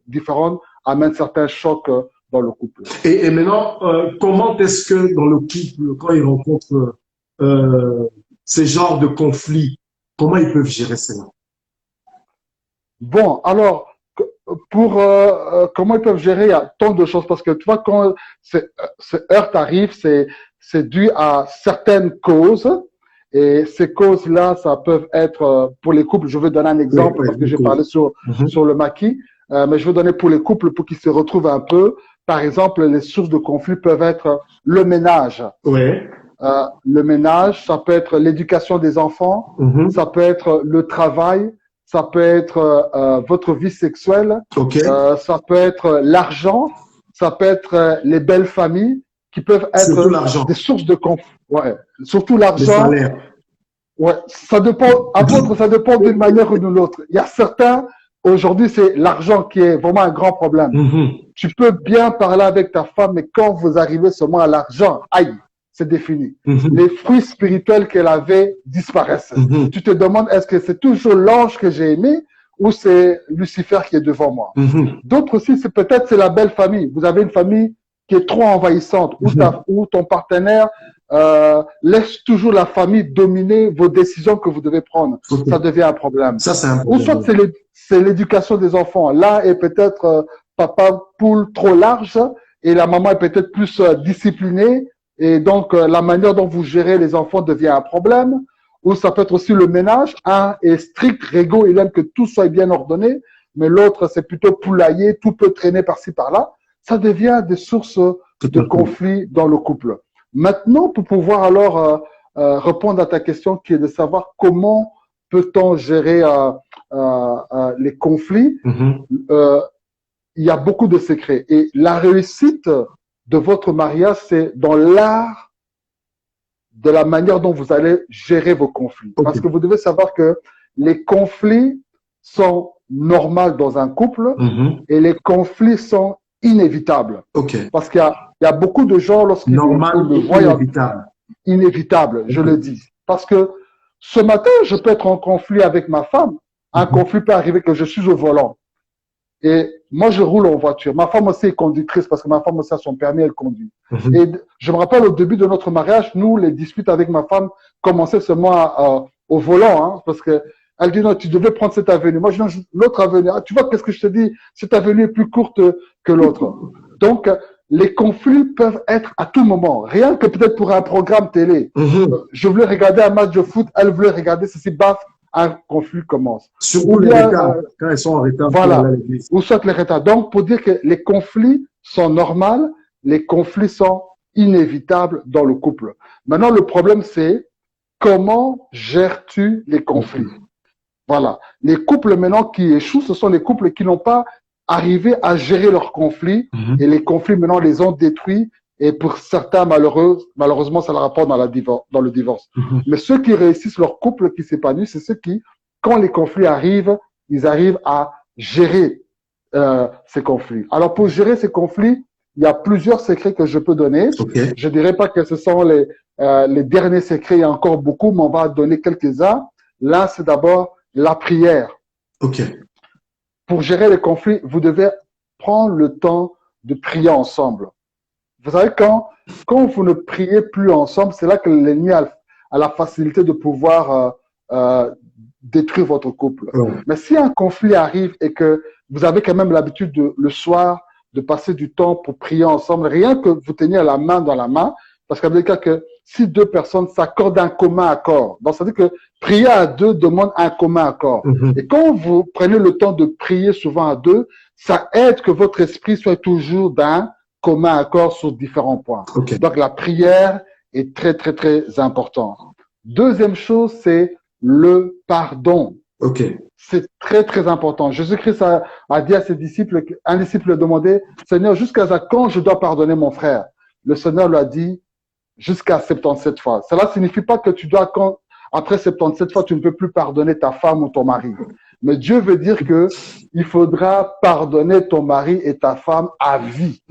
Speaker 2: différente amène certains chocs dans le couple.
Speaker 1: Et maintenant, comment est-ce que dans le couple, quand ils rencontrent ces genres de conflits, comment ils peuvent gérer cela?
Speaker 2: Bon, alors, pour comment ils peuvent gérer, il y a tant de choses, parce que tu vois, quand ce heurt arrive, c'est dû à certaines causes. Et ces causes-là, ça peuvent être pour les couples. Je veux donner un exemple parce que j'ai parlé sur le maquis, mais je veux donner pour les couples pour qu'ils se retrouvent un peu. Par exemple, les sources de conflit peuvent être le ménage. Le ménage, ça peut être l'éducation des enfants, ça peut être le travail, ça peut être votre vie sexuelle, ça peut être l'argent, ça peut être les belles familles qui peuvent être des sources de conflit. Ouais, surtout l'argent. Ouais, ça dépend. Apôtre, ça dépend d'une manière ou d'une autre. Il y a certains, aujourd'hui, c'est l'argent qui est vraiment un grand problème. Tu peux bien parler avec ta femme, mais quand vous arrivez seulement à l'argent, aïe, c'est défini. Les fruits spirituels qu'elle avait disparaissent. Tu te demandes, est-ce que c'est toujours l'ange que j'ai aimé ou c'est Lucifer qui est devant moi? D'autres aussi, c'est la belle famille. Vous avez une famille qui est trop envahissante, où ton partenaire laisse toujours la famille dominer vos décisions que vous devez prendre. Ça devient un problème.
Speaker 1: Ça, c'est un problème.
Speaker 2: Ou soit c'est l'éducation des enfants. Là est peut-être papa poule trop large et la maman est peut-être plus disciplinée et donc la manière dont vous gérez les enfants devient un problème. Ou ça peut être aussi le ménage. Un est strict, réglo, il aime que tout soit bien ordonné, mais l'autre c'est plutôt poulailler, tout peut traîner par-ci par-là. Ça devient des sources de conflits dans le couple. Maintenant, pour pouvoir alors répondre à ta question qui est de savoir comment peut-on gérer les conflits, il y a beaucoup de secrets. Et la réussite de votre mariage, c'est dans l'art de la manière dont vous allez gérer vos conflits. Parce que vous devez savoir que les conflits sont normaux dans un couple et les conflits sont inévitables. Parce qu'il y a beaucoup de gens lorsqu'ils le voient inévitable, je le dis. Parce que ce matin, je peux être en conflit avec ma femme. Un conflit peut arriver que je suis au volant. Et moi, je roule en voiture. Ma femme aussi est conductrice parce que ma femme aussi a son permis, elle conduit. Et je me rappelle au début de notre mariage, nous, les disputes avec ma femme commençaient seulement au volant, parce que elle dit non, tu devais prendre cette avenue. Moi, je dis l'autre avenue. Ah, tu vois, qu'est-ce que je te dis? Cette avenue est plus courte que l'autre. Donc, les conflits peuvent être à tout moment. Rien que peut-être pour un programme télé. Je voulais regarder un match de foot, elle voulait regarder ceci, baf, un conflit commence.
Speaker 1: Surtout les retards, quand ils sont en retard.
Speaker 2: Voilà. Ou soit les retards. Donc, pour dire que les conflits sont normaux, les conflits sont inévitables dans le couple. Maintenant, le problème, c'est comment gères-tu les conflits? Voilà. Les couples maintenant qui échouent, ce sont les couples qui n'ont pas arriver à gérer leurs conflits et les conflits maintenant les ont détruits et pour certains malheureusement ça leur rapporte dans le divorce. Mais ceux qui réussissent leur couple qui s'épanouissent, c'est ceux qui, quand les conflits arrivent, ils arrivent à gérer ces conflits. Alors pour gérer ces conflits, il y a plusieurs secrets que je peux donner. Je dirais pas que ce sont les derniers secrets, il y a encore beaucoup, mais on va donner quelques-uns. Là, c'est d'abord la prière. Pour gérer les conflits, vous devez prendre le temps de prier ensemble. Vous savez, quand vous ne priez plus ensemble, c'est là que l'ennemi a la facilité de pouvoir détruire votre couple. Mais si un conflit arrive et que vous avez quand même l'habitude le soir de passer du temps pour prier ensemble, rien que vous teniez la main dans la main, parce qu'avec le cas que si deux personnes s'accordent un commun accord, donc ça veut dire que prier à deux demande un commun accord. Et quand vous prenez le temps de prier souvent à deux, ça aide que votre esprit soit toujours d'un commun accord sur différents points. Donc la prière est très, très, très importante. Deuxième chose, c'est le pardon. C'est très, très important. Jésus-Christ a dit à ses disciples, un disciple a demandé, Seigneur, jusqu'à quand je dois pardonner mon frère? Le Seigneur lui a dit, jusqu'à 77 fois. Cela signifie pas que tu dois, après 77 fois, tu ne peux plus pardonner ta femme ou ton mari. Mais Dieu veut dire que il faudra pardonner ton mari et ta femme à vie.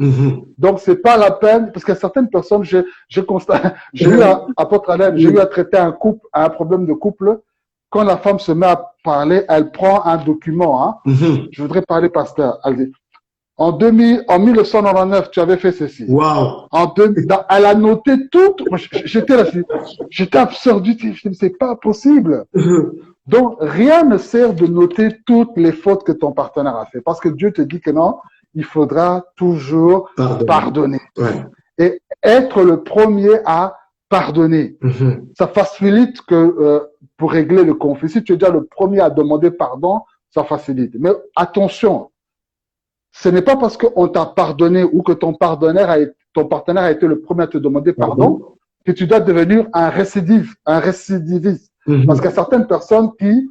Speaker 2: Donc, c'est pas la peine, parce que certaines personnes, je constate, j'ai eu apôtre Alain, j'ai eu à traiter un problème de couple. Quand la femme se met à parler, elle prend un document, Je voudrais parler, pasteur. Elle dit, en 1999, tu avais fait ceci. Elle a noté tout. J'étais là, j'étais absurde. C'est pas possible. Donc, rien ne sert de noter toutes les fautes que ton partenaire a fait. Parce que Dieu te dit que non, il faudra toujours pardonner. Et être le premier à pardonner. Ça facilite pour régler le conflit. Si tu es déjà le premier à demander pardon, ça facilite. Mais attention, ce n'est pas parce qu'on t'a pardonné ou que ton partenaire a été le premier à te demander pardon que tu dois devenir un récidiviste. Parce qu'il y a certaines personnes qui,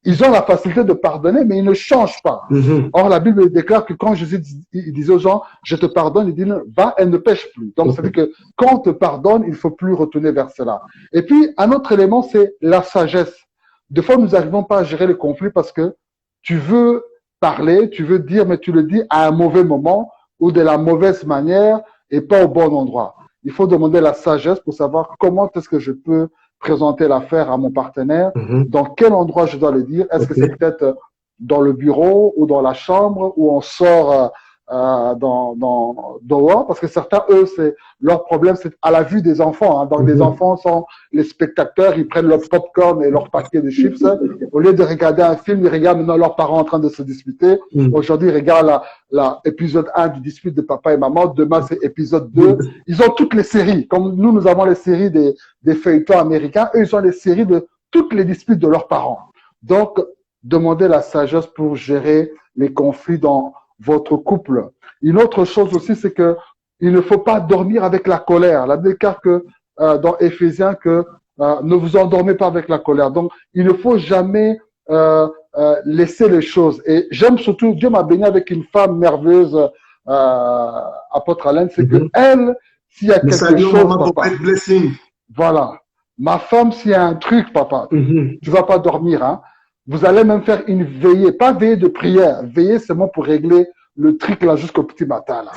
Speaker 2: ils ont la facilité de pardonner, mais ils ne changent pas. Or, la Bible déclare que quand Jésus disait aux gens, je te pardonne, il dit, va et ne pêche plus. Donc, ça veut dire que quand on te pardonne, il ne faut plus retourner vers cela. Et puis, un autre élément, c'est la sagesse. Des fois, nous n'arrivons pas à gérer les conflits parce que tu veux parler, tu veux dire, mais tu le dis à un mauvais moment ou de la mauvaise manière et pas au bon endroit. Il faut demander la sagesse pour savoir comment est-ce que je peux présenter l'affaire à mon partenaire, dans quel endroit je dois le dire. Est-ce que c'est peut-être dans le bureau ou dans la chambre où on sort dehors, parce que certains, eux, leur problème, c'est à la vue des enfants. Donc, les enfants sont les spectateurs, ils prennent leur popcorn et leur paquet de chips. Au lieu de regarder un film, ils regardent maintenant leurs parents en train de se disputer. Aujourd'hui, ils regardent l'épisode 1 du dispute de papa et maman. Demain, c'est épisode 2. Ils ont toutes les séries. Comme nous avons les séries des feuilletons américains. Eux, ils ont les séries de toutes les disputes de leurs parents. Donc, demandez la sagesse pour gérer les conflits dans votre couple. Une autre chose aussi, c'est que il ne faut pas dormir avec la colère. La Bible déclare que dans Éphésiens que ne vous endormez pas avec la colère. Donc, il ne faut jamais laisser les choses. Et j'aime surtout, Dieu m'a béni avec une femme merveilleuse, apôtre Alain, c'est que elle, s'il y a quelque chose, papa, voilà, ma femme, s'il y a un truc, papa, tu vas pas dormir, Vous allez même faire une veillée, pas veillée de prière, veillée seulement pour régler le truc là jusqu'au petit matin là.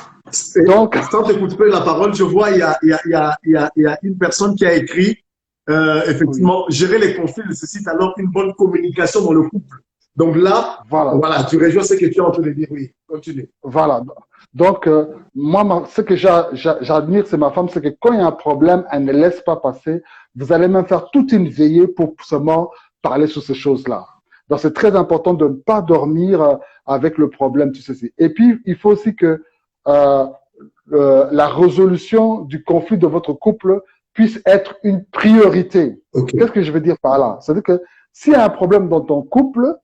Speaker 1: Donc, sans t'écouter la parole, je vois il y a une personne qui a écrit effectivement gérer les conflits nécessite alors une bonne communication dans le couple. Donc là, voilà, tu rejoins ce que tu es en train de dire. Oui, continue.
Speaker 2: Voilà. Donc moi, ce que j'admire, c'est ma femme, c'est que quand il y a un problème, elle ne laisse pas passer. Vous allez même faire toute une veillée pour seulement parler sur ces choses-là. Donc, c'est très important de ne pas dormir avec le problème, tout ceci. Et puis, il faut aussi que la résolution du conflit de votre couple puisse être une priorité. Qu'est-ce que je veux dire par là? C'est-à-dire que s'il y a un problème dans ton couple,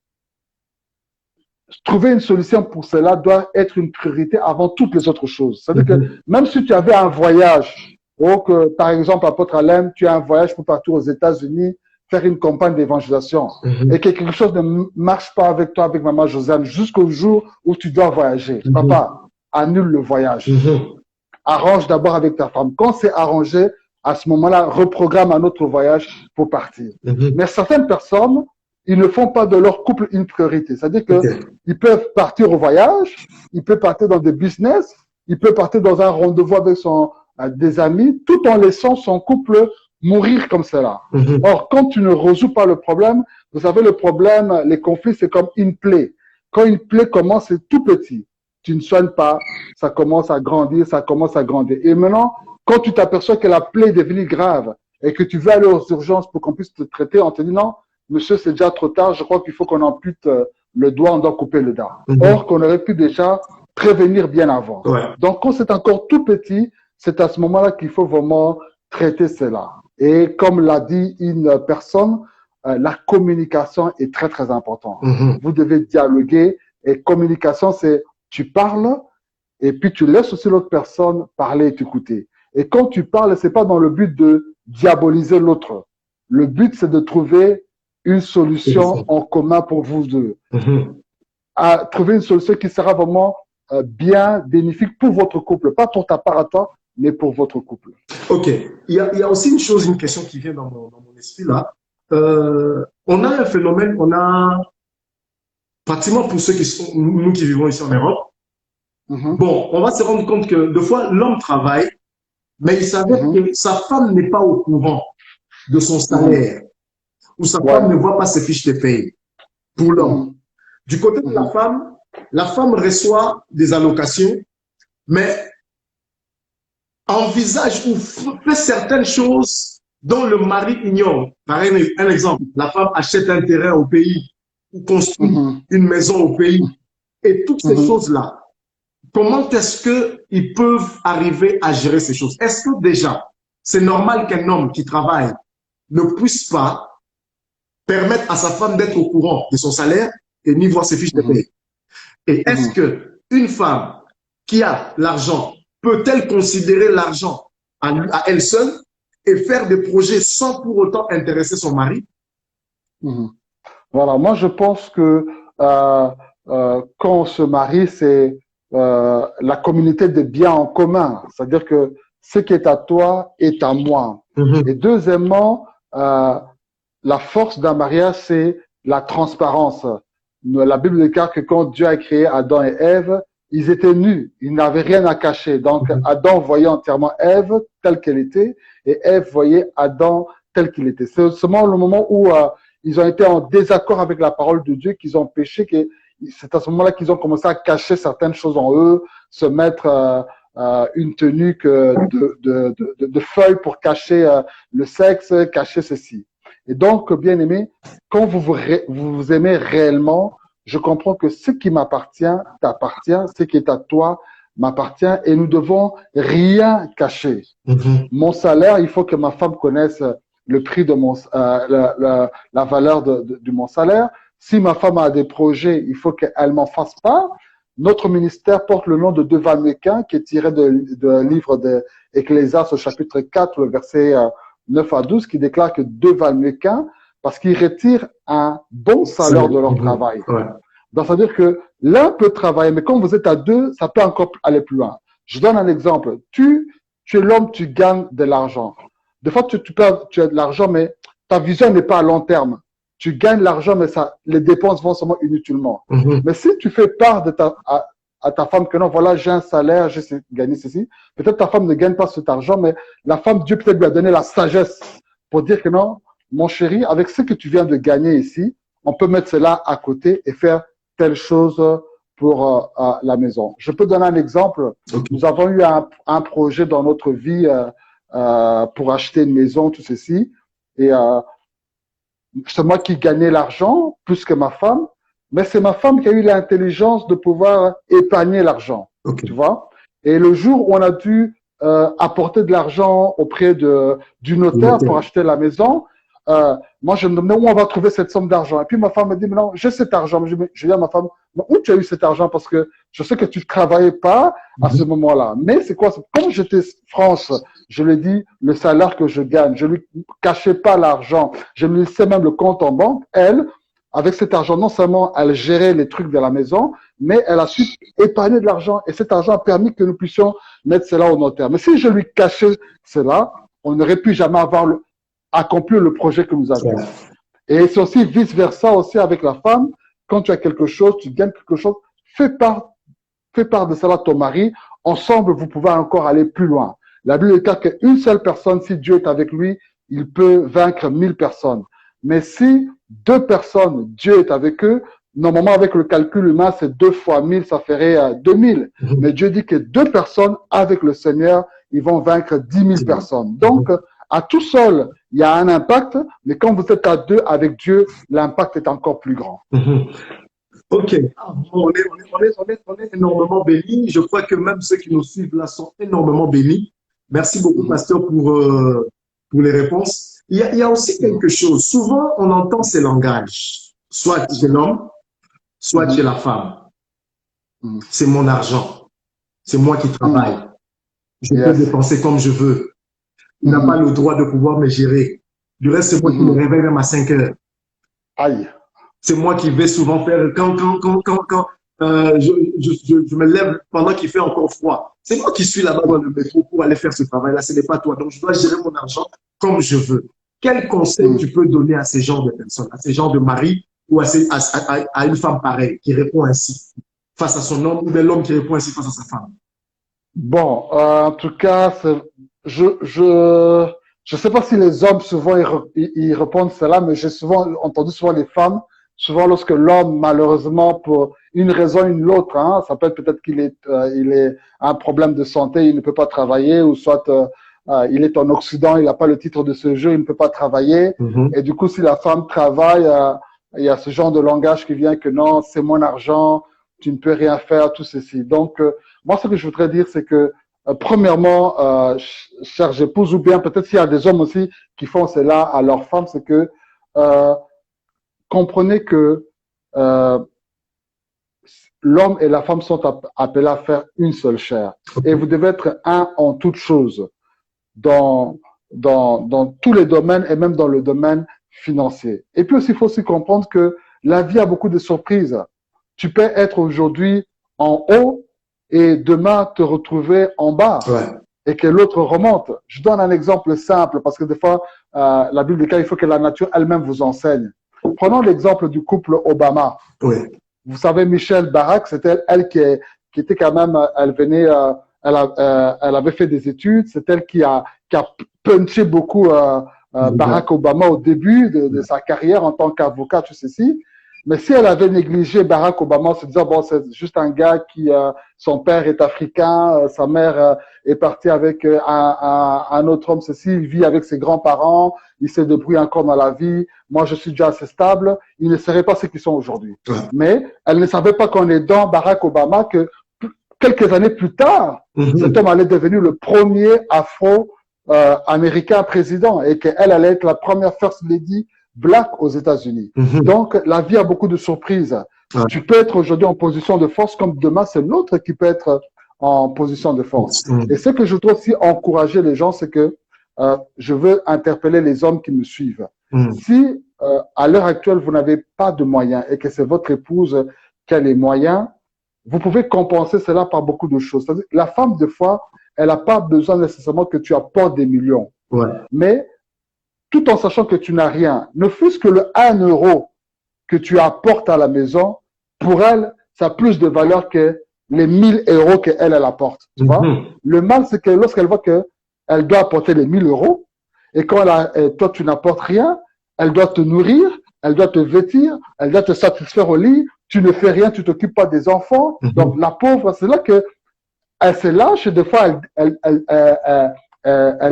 Speaker 2: trouver une solution pour cela doit être une priorité avant toutes les autres choses. C'est-à-dire que même si tu avais un voyage, ou que, par exemple, apôtre Alain, tu as un voyage pour partir aux États-Unis, faire une campagne d'évangélisation et que quelque chose ne marche pas avec toi, avec maman Josiane, jusqu'au jour où tu dois voyager. Papa, annule le voyage. Arrange d'abord avec ta femme. Quand c'est arrangé, à ce moment-là, reprogramme un autre voyage pour partir. Mais certaines personnes, ils ne font pas de leur couple une priorité. C'est-à-dire que ils peuvent partir au voyage, ils peuvent partir dans des business, ils peuvent partir dans un rendez-vous avec des amis, tout en laissant son couple mourir comme cela. Or, quand tu ne résous pas le problème, vous savez, le problème, les conflits, c'est comme une plaie. Quand une plaie commence, c'est tout petit. Tu ne soignes pas, ça commence à grandir, ça commence à grandir. Et maintenant, quand tu t'aperçois que la plaie est devenue grave et que tu veux aller aux urgences pour qu'on puisse te traiter, on te dit non, monsieur, c'est déjà trop tard, je crois qu'il faut qu'on ampute le doigt, on doit couper le doigt. Or, qu'on aurait pu déjà prévenir bien avant. Donc, quand c'est encore tout petit, c'est à ce moment-là qu'il faut vraiment traiter cela. Et comme l'a dit une personne, la communication est très, très importante. Vous devez dialoguer et communication, c'est tu parles et puis tu laisses aussi l'autre personne parler et t'écouter. Et quand tu parles, c'est pas dans le but de diaboliser l'autre. Le but, c'est de trouver une solution en commun pour vous deux. À trouver une solution qui sera vraiment bien bénéfique pour votre couple, pas pour ta part à toi, mais pour votre couple.
Speaker 1: Ok. Il y a aussi une question qui vient dans mon esprit là. On a un phénomène, on a pratiquement pour ceux nous qui vivons ici en Europe, bon, on va se rendre compte que des fois l'homme travaille, mais il s'avère que sa femme n'est pas au courant de son salaire, ou sa femme ne voit pas ses fiches de paye pour l'homme. Du côté de la femme reçoit des allocations, mais envisage ou fait certaines choses dont le mari ignore. Par un exemple, la femme achète un terrain au pays ou construit une maison au pays. Et toutes ces choses-là, comment est-ce qu'ils peuvent arriver à gérer ces choses? Est-ce que déjà, c'est normal qu'un homme qui travaille ne puisse pas permettre à sa femme d'être au courant de son salaire et ni voir ses fiches de paie? Et est-ce que une femme qui a l'argent peut-elle considérer l'argent à elle seule et faire des projets sans pour autant intéresser son mari?
Speaker 2: Voilà, moi je pense que quand on se marie, c'est la communauté de biens en commun. C'est-à-dire que ce qui est à toi est à moi. Et deuxièmement, la force d'un mariage, c'est la transparence. La Bible déclare que quand Dieu a créé Adam et Ève, ils étaient nus, ils n'avaient rien à cacher. Donc Adam voyait entièrement Ève telle qu'elle était et Ève voyait Adam tel qu'il était. C'est seulement le moment où ils ont été en désaccord avec la parole de Dieu qu'ils ont péché, que c'est à ce moment-là qu'ils ont commencé à cacher certaines choses en eux, se mettre une tenue de feuilles pour cacher le sexe, cacher ceci. Et donc, bien aimé, quand vous vous aimez réellement, je comprends que ce qui m'appartient t'appartient, ce qui est à toi m'appartient et nous devons rien cacher. Mon salaire, il faut que ma femme connaisse le prix de la valeur de mon salaire. Si ma femme a des projets, il faut qu'elle m'en fasse part. Notre ministère porte le nom de Deval Mequin, qui est tiré de livre d'Ecclésiaste au chapitre 4, le verset 9 à 12, qui déclare que Deval Mequin, parce qu'ils retirent un bon salaire de leur travail. Donc, ça veut dire que l'un peut travailler, mais quand vous êtes à deux, ça peut encore aller plus loin. Je donne un exemple. Tu es l'homme, tu gagnes de l'argent. Des fois, tu as de l'argent, mais ta vision n'est pas à long terme. Tu gagnes l'argent, mais les dépenses vont seulement inutilement. Mais si tu fais part à ta femme que non, voilà, j'ai un salaire, j'ai gagné ceci, peut-être ta femme ne gagne pas cet argent, mais la femme, Dieu peut-être lui a donné la sagesse pour dire que non, mon chéri, avec ce que tu viens de gagner ici, on peut mettre cela à côté et faire telle chose pour la maison. Je peux donner un exemple. Nous avons eu un projet dans notre vie pour acheter une maison, tout ceci. Et c'est moi qui gagnais l'argent plus que ma femme, mais c'est ma femme qui a eu l'intelligence de pouvoir épargner l'argent. Tu vois? Et le jour où on a dû apporter de l'argent auprès du notaire pour acheter la maison, moi, je me demandais où on va trouver cette somme d'argent. Et puis ma femme me dit, mais non, j'ai cet argent. Je dis à ma femme, mais où tu as eu cet argent? Parce que je sais que tu ne travaillais pas à ce moment-là. Mais c'est quoi? Comme j'étais franche, je lui ai dit le salaire que je gagne. Je lui cachais pas l'argent. Je lui laissais même le compte en banque. Elle, avec cet argent, non seulement elle gérait les trucs de la maison, mais elle a su épargner de l'argent. Et cet argent a permis que nous puissions mettre cela au notaire. Mais si je lui cachais cela, on n'aurait pu jamais accomplir le projet que nous avions. Et c'est aussi vice-versa aussi avec la femme. Quand tu as quelque chose, tu gagnes quelque chose, fais part de cela à ton mari. Ensemble, vous pouvez encore aller plus loin. La Bible dit qu'une seule personne, si Dieu est avec lui, il peut vaincre 1000 personnes. Mais si 2 personnes, Dieu est avec eux, normalement avec le calcul humain, c'est 2 fois 1000, ça ferait 2000. Mais Dieu dit que 2 personnes avec le Seigneur, ils vont vaincre 10 000 personnes. Donc, à tout seul, il y a un impact, mais quand vous êtes à 2 avec Dieu, l'impact est encore plus grand.
Speaker 1: Ok, on est énormément bénis. Je crois que même ceux qui nous suivent là sont énormément bénis. Merci beaucoup, pasteur, pour les réponses. Il y a aussi quelque chose. Souvent, on entend ces langages, soit chez l'homme, soit chez la femme. C'est mon argent. C'est moi qui travaille. Je peux dépenser comme je veux. Il n'a pas le droit de pouvoir me gérer. Du reste, c'est moi qui me réveille même à 5 heures.
Speaker 2: Aïe.
Speaker 1: C'est moi qui vais souvent faire quand je me lève pendant qu'il fait encore froid. C'est moi qui suis là-bas dans le métro pour aller faire ce travail-là. Ce n'est pas toi. Donc, je dois gérer mon argent comme je veux. Quel conseil tu peux donner à ces genres de personnes, à ces genres de maris ou à une femme pareille qui répond ainsi face à son homme ou bien l'homme qui répond ainsi face à sa femme?
Speaker 2: Bon, en tout cas, je sais pas si les hommes souvent ils répondent cela, mais j'ai souvent entendu les femmes, souvent lorsque l'homme malheureusement pour une raison ou une autre, hein, ça peut être peut-être qu'il est un problème de santé, il ne peut pas travailler, ou soit il est en Occident, il n'a pas le titre de séjour, il ne peut pas travailler, et du coup si la femme travaille, il y a ce genre de langage qui vient que non, c'est mon argent, tu ne peux rien faire, tout ceci. Donc moi ce que je voudrais dire c'est que premièrement, chère épouse, ou bien peut-être s'il y a des hommes aussi qui font cela à leurs femmes, c'est que comprenez que l'homme et la femme sont appelés à faire une seule chair. Et vous devez être un en toutes choses, dans tous les domaines et même dans le domaine financier. Et puis aussi, il faut aussi comprendre que la vie a beaucoup de surprises. Tu peux être aujourd'hui en haut et demain te retrouver en bas. Et que l'autre remonte. Je donne un exemple simple parce que des fois, la Bible dit qu'il faut que la nature elle-même vous enseigne. Prenons l'exemple du couple Obama. Vous savez, Michelle Barack, c'était elle qui était quand même, elle venait, elle avait fait des études, c'est elle qui a punché beaucoup Barack Obama au début de sa carrière en tant qu'avocat, tout ceci. Mais si elle avait négligé Barack Obama en se disant, bon, c'est juste un gars qui, son père est africain, sa mère est partie avec un autre homme, ceci, il vit avec ses grands-parents, il se débrouille encore dans la vie, moi je suis déjà assez stable, il ne serait pas ce qu'ils sont aujourd'hui. Mais elle ne savait pas qu'en aidant Barack Obama, que quelques années plus tard, cet homme allait devenir le premier afro-américain président et qu'elle allait être la première first lady black aux États-Unis. Donc, la vie a beaucoup de surprises. Tu peux être aujourd'hui en position de force, comme demain, c'est l'autre qui peut être en position de force. Et ce que je dois aussi encourager les gens, c'est que je veux interpeller les hommes qui me suivent. Si, à l'heure actuelle, vous n'avez pas de moyens et que c'est votre épouse qui a les moyens, vous pouvez compenser cela par beaucoup de choses. C'est-à-dire, la femme, des fois, elle n'a pas besoin nécessairement que tu apportes des millions. Mais tout en sachant que tu n'as rien, ne fût-ce que le 1 euro que tu apportes à la maison, pour elle, ça a plus de valeur que les 1000 euros qu'elle apporte. Tu vois? Le mal, c'est que lorsqu'elle voit qu'elle doit apporter les 1000 euros, et quand toi, tu n'apportes rien, elle doit te nourrir, elle doit te vêtir, elle doit te satisfaire au lit, tu ne fais rien, tu t'occupes pas des enfants. Donc, la pauvre, c'est là que elle se lâche et des fois, elle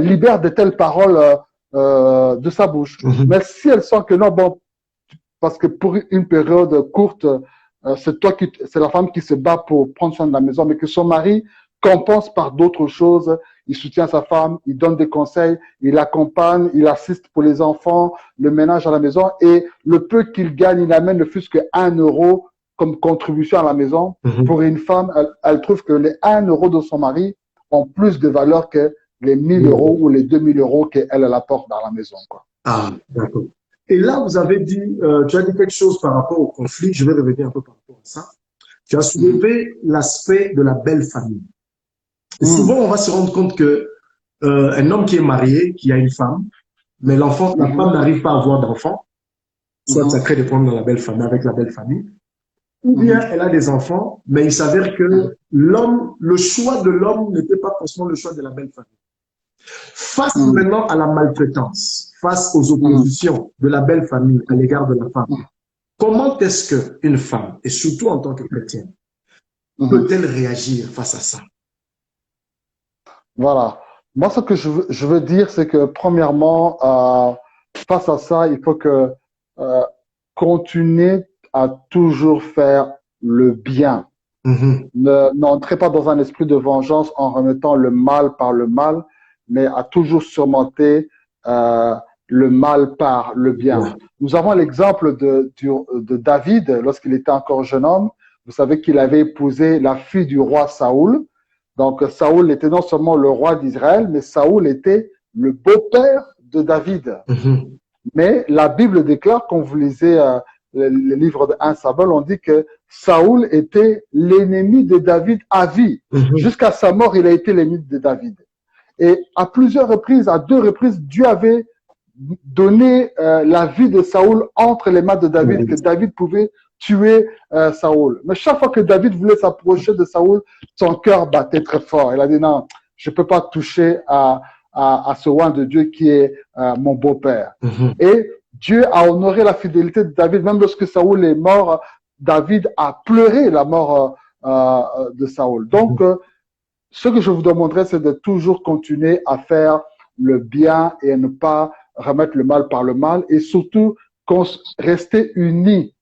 Speaker 2: libère de telles paroles de sa bouche. Mais si elle sent que non, bon, parce que pour une période courte, c'est la femme qui se bat pour prendre soin de la maison, mais que son mari compense par d'autres choses. Il soutient sa femme, il donne des conseils, il accompagne, il assiste pour les enfants, le ménage à la maison et le peu qu'il gagne, il amène ne fût-ce que 1 euro comme contribution à la maison. Pour une femme, elle trouve que les 1 euro de son mari ont plus de valeur que les 1000 euros ou les 2000 euros qu'elle apporte dans la maison, quoi.
Speaker 1: Ah, d'accord. Et là, vous avez dit, tu as dit quelque chose par rapport au conflit. Je vais revenir un peu par rapport à ça. Tu as soulevé l'aspect de la belle famille. Et souvent, on va se rendre compte que un homme qui est marié, qui a une femme, mais la femme n'arrive pas à avoir d'enfant, soit ça crée des problèmes dans la belle famille, avec la belle famille, ou bien elle a des enfants, mais il s'avère que le choix de l'homme n'était pas forcément le choix de la belle famille. Face maintenant à la maltraitance, face aux oppositions de la belle famille à l'égard de la femme, comment est-ce qu'une femme, et surtout en tant que chrétienne, peut-elle réagir face à ça?
Speaker 2: Voilà. Moi, ce que je veux dire, c'est que premièrement, face à ça, il faut que continuer à toujours faire le bien. N'entrez pas dans un esprit de vengeance en remettant le mal par le mal, mais à toujours surmonter le mal par le bien. Nous avons l'exemple de David lorsqu'il était encore jeune homme. Vous savez qu'il avait épousé la fille du roi Saoul. Donc Saoul était non seulement le roi d'Israël, mais Saoul était le beau-père de David. Mais la Bible déclare, quand vous lisez le livre de 1 Samuel, on dit que Saoul était l'ennemi de David à vie. Jusqu'à sa mort, il a été l'ennemi de David. Et à plusieurs reprises, à 2 reprises, Dieu avait donné la vie de Saoul entre les mains de David, que David pouvait tuer Saoul. Mais chaque fois que David voulait s'approcher de Saoul, son cœur battait très fort. Il a dit non, je peux pas toucher à ce roi de Dieu qui est mon beau-père. Et Dieu a honoré la fidélité de David. Même lorsque Saoul est mort, David a pleuré la mort de Saoul. Donc, ce que je vous demanderais, c'est de toujours continuer à faire le bien et à ne pas remettre le mal par le mal et surtout rester unis,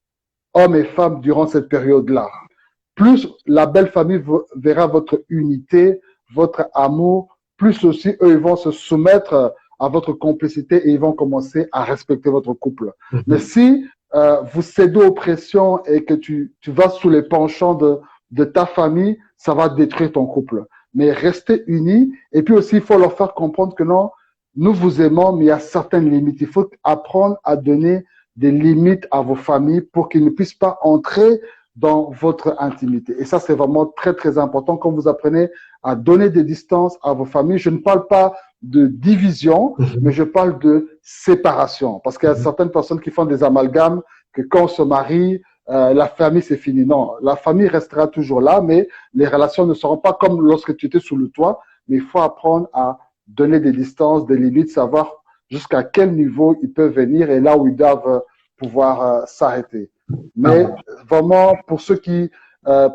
Speaker 2: hommes et femmes, durant cette période-là. Plus la belle famille verra votre unité, votre amour, plus aussi eux, ils vont se soumettre à votre complicité et ils vont commencer à respecter votre couple. Mais si vous cédez aux pressions et que tu vas sous les penchants de ta famille, ça va détruire ton couple. Mais restez unis et puis aussi, il faut leur faire comprendre que non, nous vous aimons, mais il y a certaines limites. Il faut apprendre à donner des limites à vos familles pour qu'ils ne puissent pas entrer dans votre intimité. Et ça, c'est vraiment très, très important quand vous apprenez à donner des distances à vos familles. Je ne parle pas de division, mais je parle de séparation. Parce qu'il y a certaines personnes qui font des amalgames que quand on se marie, la famille, c'est fini. Non, la famille restera toujours là, mais les relations ne seront pas comme lorsque tu étais sous le toit. Mais il faut apprendre à donner des distances, des limites, savoir jusqu'à quel niveau ils peuvent venir et là où ils doivent pouvoir s'arrêter. Mais vraiment, pour ceux qui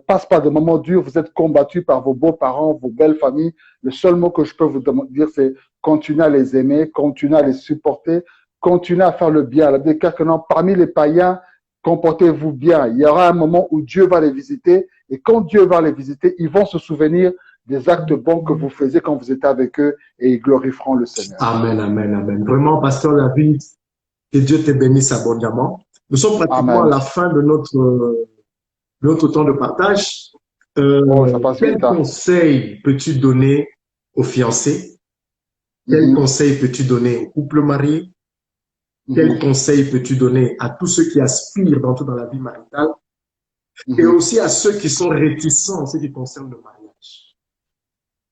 Speaker 2: passent par des moments durs, vous êtes combattus par vos beaux-parents, vos belles familles, le seul mot que je peux vous dire, c'est continuer à les aimer, continuer à les supporter, continuer à faire le bien. La Bible déclare que non, parmi les païens, comportez-vous bien. Il y aura un moment où Dieu va les visiter et quand Dieu va les visiter, ils vont se souvenir des actes bons que vous faisiez quand vous étiez avec eux et ils glorifieront le Seigneur.
Speaker 1: Amen, amen, amen. Vraiment, Pasteur David, que Dieu te bénisse abondamment. Nous sommes pratiquement à la fin de notre temps de partage. Quel conseil peux-tu donner aux fiancés? Quel conseil peux-tu donner aux couples mariés? Quel conseil peux-tu donner à tous ceux qui aspirent dans la vie maritale? Et aussi à ceux qui sont réticents en ce qui concerne le mariage?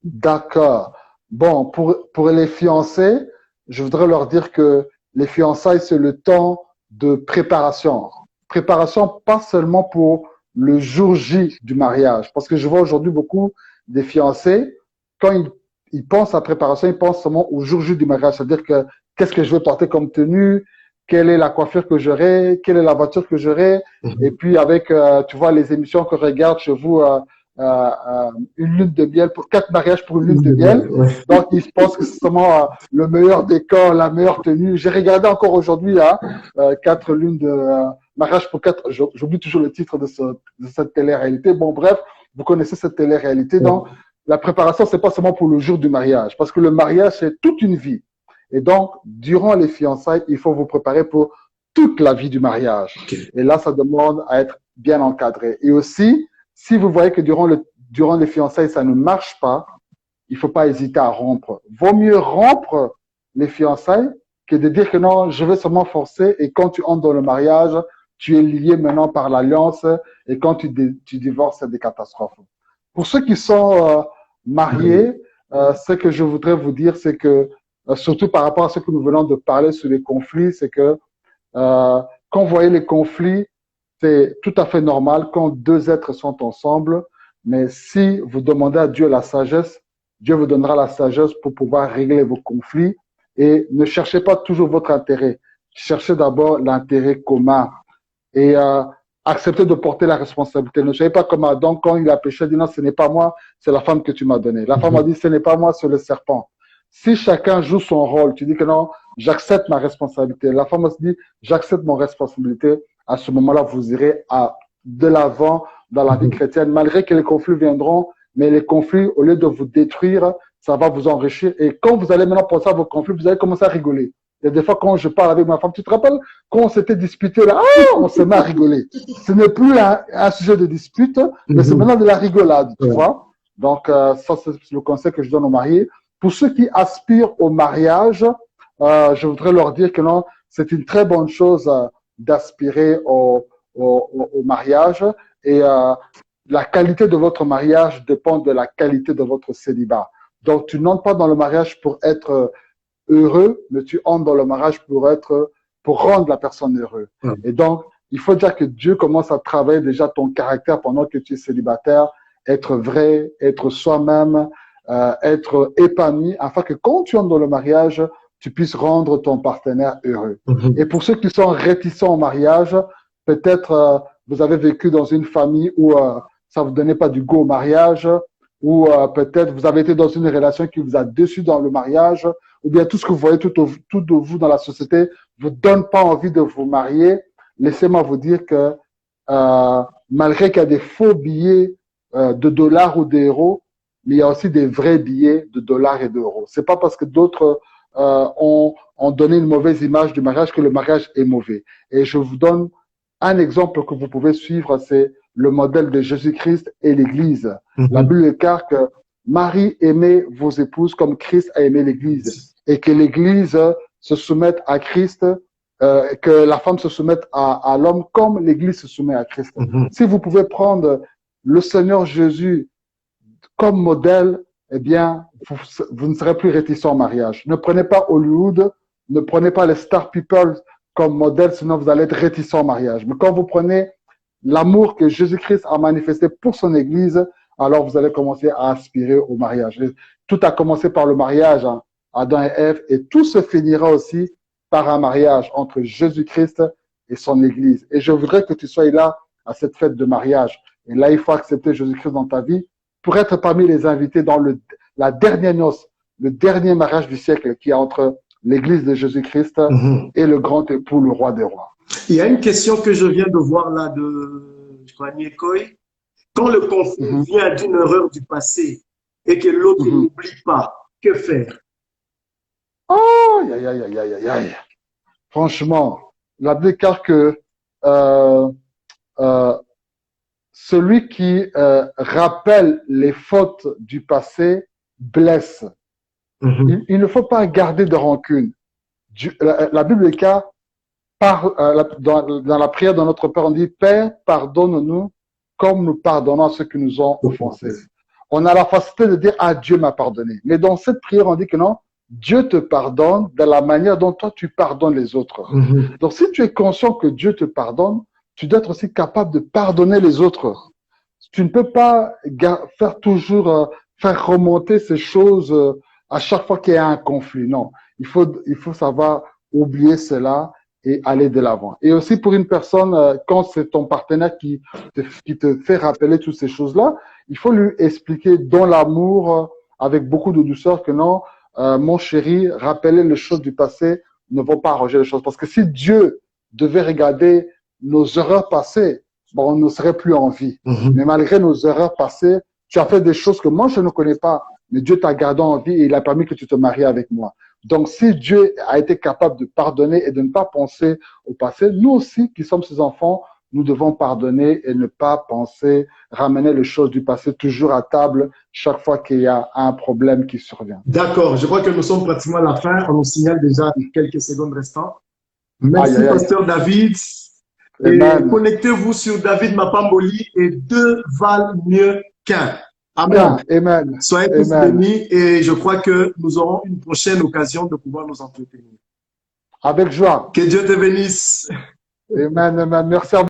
Speaker 2: D'accord. Bon, pour les fiancés, je voudrais leur dire que les fiançailles, c'est le temps de préparation. Préparation pas seulement pour le jour J du mariage. Parce que je vois aujourd'hui beaucoup des fiancés, quand ils pensent à préparation, ils pensent seulement au jour J du mariage. C'est-à-dire que qu'est-ce que je vais porter comme tenue, quelle est la coiffure que j'aurai, quelle est la voiture que j'aurai. Et puis avec, tu vois, les émissions que je regarde chez vous, une lune de miel, pour 4 mariages pour une lune de miel. Donc, ils pensent que c'est seulement le meilleur décor, la meilleure tenue. J'ai regardé encore aujourd'hui 4 lunes de mariage pour 4. J'oublie toujours le titre de cette télé-réalité. Bon, bref, vous connaissez cette télé-réalité. Donc, la préparation, c'est pas seulement pour le jour du mariage, parce que le mariage, c'est toute une vie. Et donc, durant les fiançailles, il faut vous préparer pour toute la vie du mariage.
Speaker 1: Okay.
Speaker 2: Et là, ça demande à être bien encadré. Et aussi, si vous voyez que durant les fiançailles, ça ne marche pas, il faut pas hésiter à rompre. Vaut mieux rompre les fiançailles que de dire que non, je vais seulement forcer et quand tu entres dans le mariage, tu es lié maintenant par l'alliance et quand tu divorces, c'est des catastrophes. Pour ceux qui sont mariés, ce que je voudrais vous dire, c'est que, surtout par rapport à ce que nous venons de parler sur les conflits, c'est que quand vous voyez les conflits, c'est tout à fait normal quand deux êtres sont ensemble, mais si vous demandez à Dieu la sagesse, Dieu vous donnera la sagesse pour pouvoir régler vos conflits et ne cherchez pas toujours votre intérêt. Cherchez d'abord l'intérêt commun et acceptez de porter la responsabilité. Ne soyez pas comme Adam quand il a péché, dit non, ce n'est pas moi, c'est la femme que tu m'as donnée. La femme a dit, ce n'est pas moi, c'est le serpent. Si chacun joue son rôle, tu dis que non, j'accepte ma responsabilité. La femme se dit, j'accepte mon responsabilité. À ce moment-là, vous irez de l'avant dans la vie chrétienne, malgré que les conflits viendront, mais les conflits, au lieu de vous détruire, ça va vous enrichir. Et quand vous allez maintenant penser à vos conflits, vous allez commencer à rigoler. Il y a des fois, quand je parle avec ma femme, tu te rappelles, quand on s'était disputé là, on se met à rigoler. Ce n'est plus un sujet de dispute, mais c'est maintenant de la rigolade, tu vois. Donc, ça, c'est le conseil que je donne aux mariés. Pour ceux qui aspirent au mariage, je voudrais leur dire que non, c'est une très bonne chose d'aspirer au mariage. Et la qualité de votre mariage dépend de la qualité de votre célibat. Donc, tu n'entres pas dans le mariage pour être heureux, mais tu entres dans le mariage pour rendre la personne heureuse. Et donc, il faut dire que Dieu commence à travailler déjà ton caractère pendant que tu es célibataire, être vrai, être soi-même, être épanoui, afin que quand tu entres dans le mariage, tu puisses rendre ton partenaire heureux. Et pour ceux qui sont réticents au mariage, peut-être vous avez vécu dans une famille où ça vous donnait pas du goût au mariage, ou peut-être vous avez été dans une relation qui vous a déçu dans le mariage, ou bien tout ce que vous voyez tout de vous dans la société vous donne pas envie de vous marier. Laissez-moi vous dire que malgré qu'il y a des faux billets de dollars ou d'euros, mais il y a aussi des vrais billets de dollars et d'euros. C'est pas parce que d'autres ont donné une mauvaise image du mariage que le mariage est mauvais. Et je vous donne un exemple que vous pouvez suivre, c'est le modèle de Jésus-Christ et l'Église. La Bible déclare que Marie aimait vos épouses comme Christ a aimé l'Église et que l'Église se soumette à Christ, que la femme se soumette à l'homme comme l'Église se soumet à Christ. Si vous pouvez prendre le Seigneur Jésus comme modèle, eh bien, vous ne serez plus réticent au mariage. Ne prenez pas Hollywood, ne prenez pas les star people comme modèle, sinon vous allez être réticent au mariage. Mais quand vous prenez l'amour que Jésus-Christ a manifesté pour son Église, alors vous allez commencer à aspirer au mariage. Tout a commencé par le mariage, hein, Adam et Ève, et tout se finira aussi par un mariage entre Jésus-Christ et son Église. Et je voudrais que tu sois là à cette fête de mariage. Et là, il faut accepter Jésus-Christ dans ta vie pour être parmi les invités dans la dernière noce, le dernier mariage du siècle qui est entre l'Église de Jésus-Christ et le grand époux, le roi des rois.
Speaker 1: Il y a une question que je viens de voir là je crois, Niekoy. Quand le conflit vient d'une erreur du passé et que l'autre n'oublie pas, que faire?
Speaker 2: Aïe, aïe, aïe, aïe, aïe, aïe. Franchement, la Bible déclare que celui qui rappelle les fautes du passé blesse. Il ne faut pas garder de rancune. La Bible déclare dans la prière de notre Père, on dit « Père, pardonne-nous comme nous pardonnons à ceux qui nous ont offensés. » On a la facilité de dire « Ah, Dieu m'a pardonné ». Mais dans cette prière, on dit que non, Dieu te pardonne de la manière dont toi tu pardonnes les autres. Donc si tu es conscient que Dieu te pardonne, tu dois être aussi capable de pardonner les autres. Tu ne peux pas faire remonter ces choses à chaque fois qu'il y a un conflit. Non, il faut savoir oublier cela et aller de l'avant. Et aussi pour une personne, quand c'est ton partenaire qui te fait rappeler toutes ces choses-là, il faut lui expliquer dans l'amour, avec beaucoup de douceur, que non, mon chéri, rappeler les choses du passé ne vont pas arranger les choses. Parce que si Dieu devait regarder nos erreurs passées, bon, on ne serait plus en vie. Mais malgré nos erreurs passées, Tu as fait des choses que moi, je ne connais pas, mais Dieu t'a gardé en vie et il a permis que tu te maries avec moi. Donc, si Dieu a été capable de pardonner et de ne pas penser au passé, nous aussi, qui sommes ses enfants, nous devons pardonner et ne pas penser, ramener les choses du passé toujours à table chaque fois qu'il y a un problème qui survient.
Speaker 1: D'accord, je crois que nous sommes pratiquement à la fin. On nous signale déjà quelques secondes restantes.
Speaker 2: Aïe,
Speaker 1: Merci,
Speaker 2: aïe, aïe.
Speaker 1: Pasteur David. Et
Speaker 2: Amen.
Speaker 1: connectez-vous sur David Mapamboli et deux valent mieux qu'un. Amen.
Speaker 2: Bien, amen.
Speaker 1: Soyez tous
Speaker 2: Amen.
Speaker 1: bénis et je crois que nous aurons une prochaine occasion de pouvoir nous entretenir.
Speaker 2: Avec joie.
Speaker 1: Que Dieu te bénisse.
Speaker 2: Amen, amen. Merci à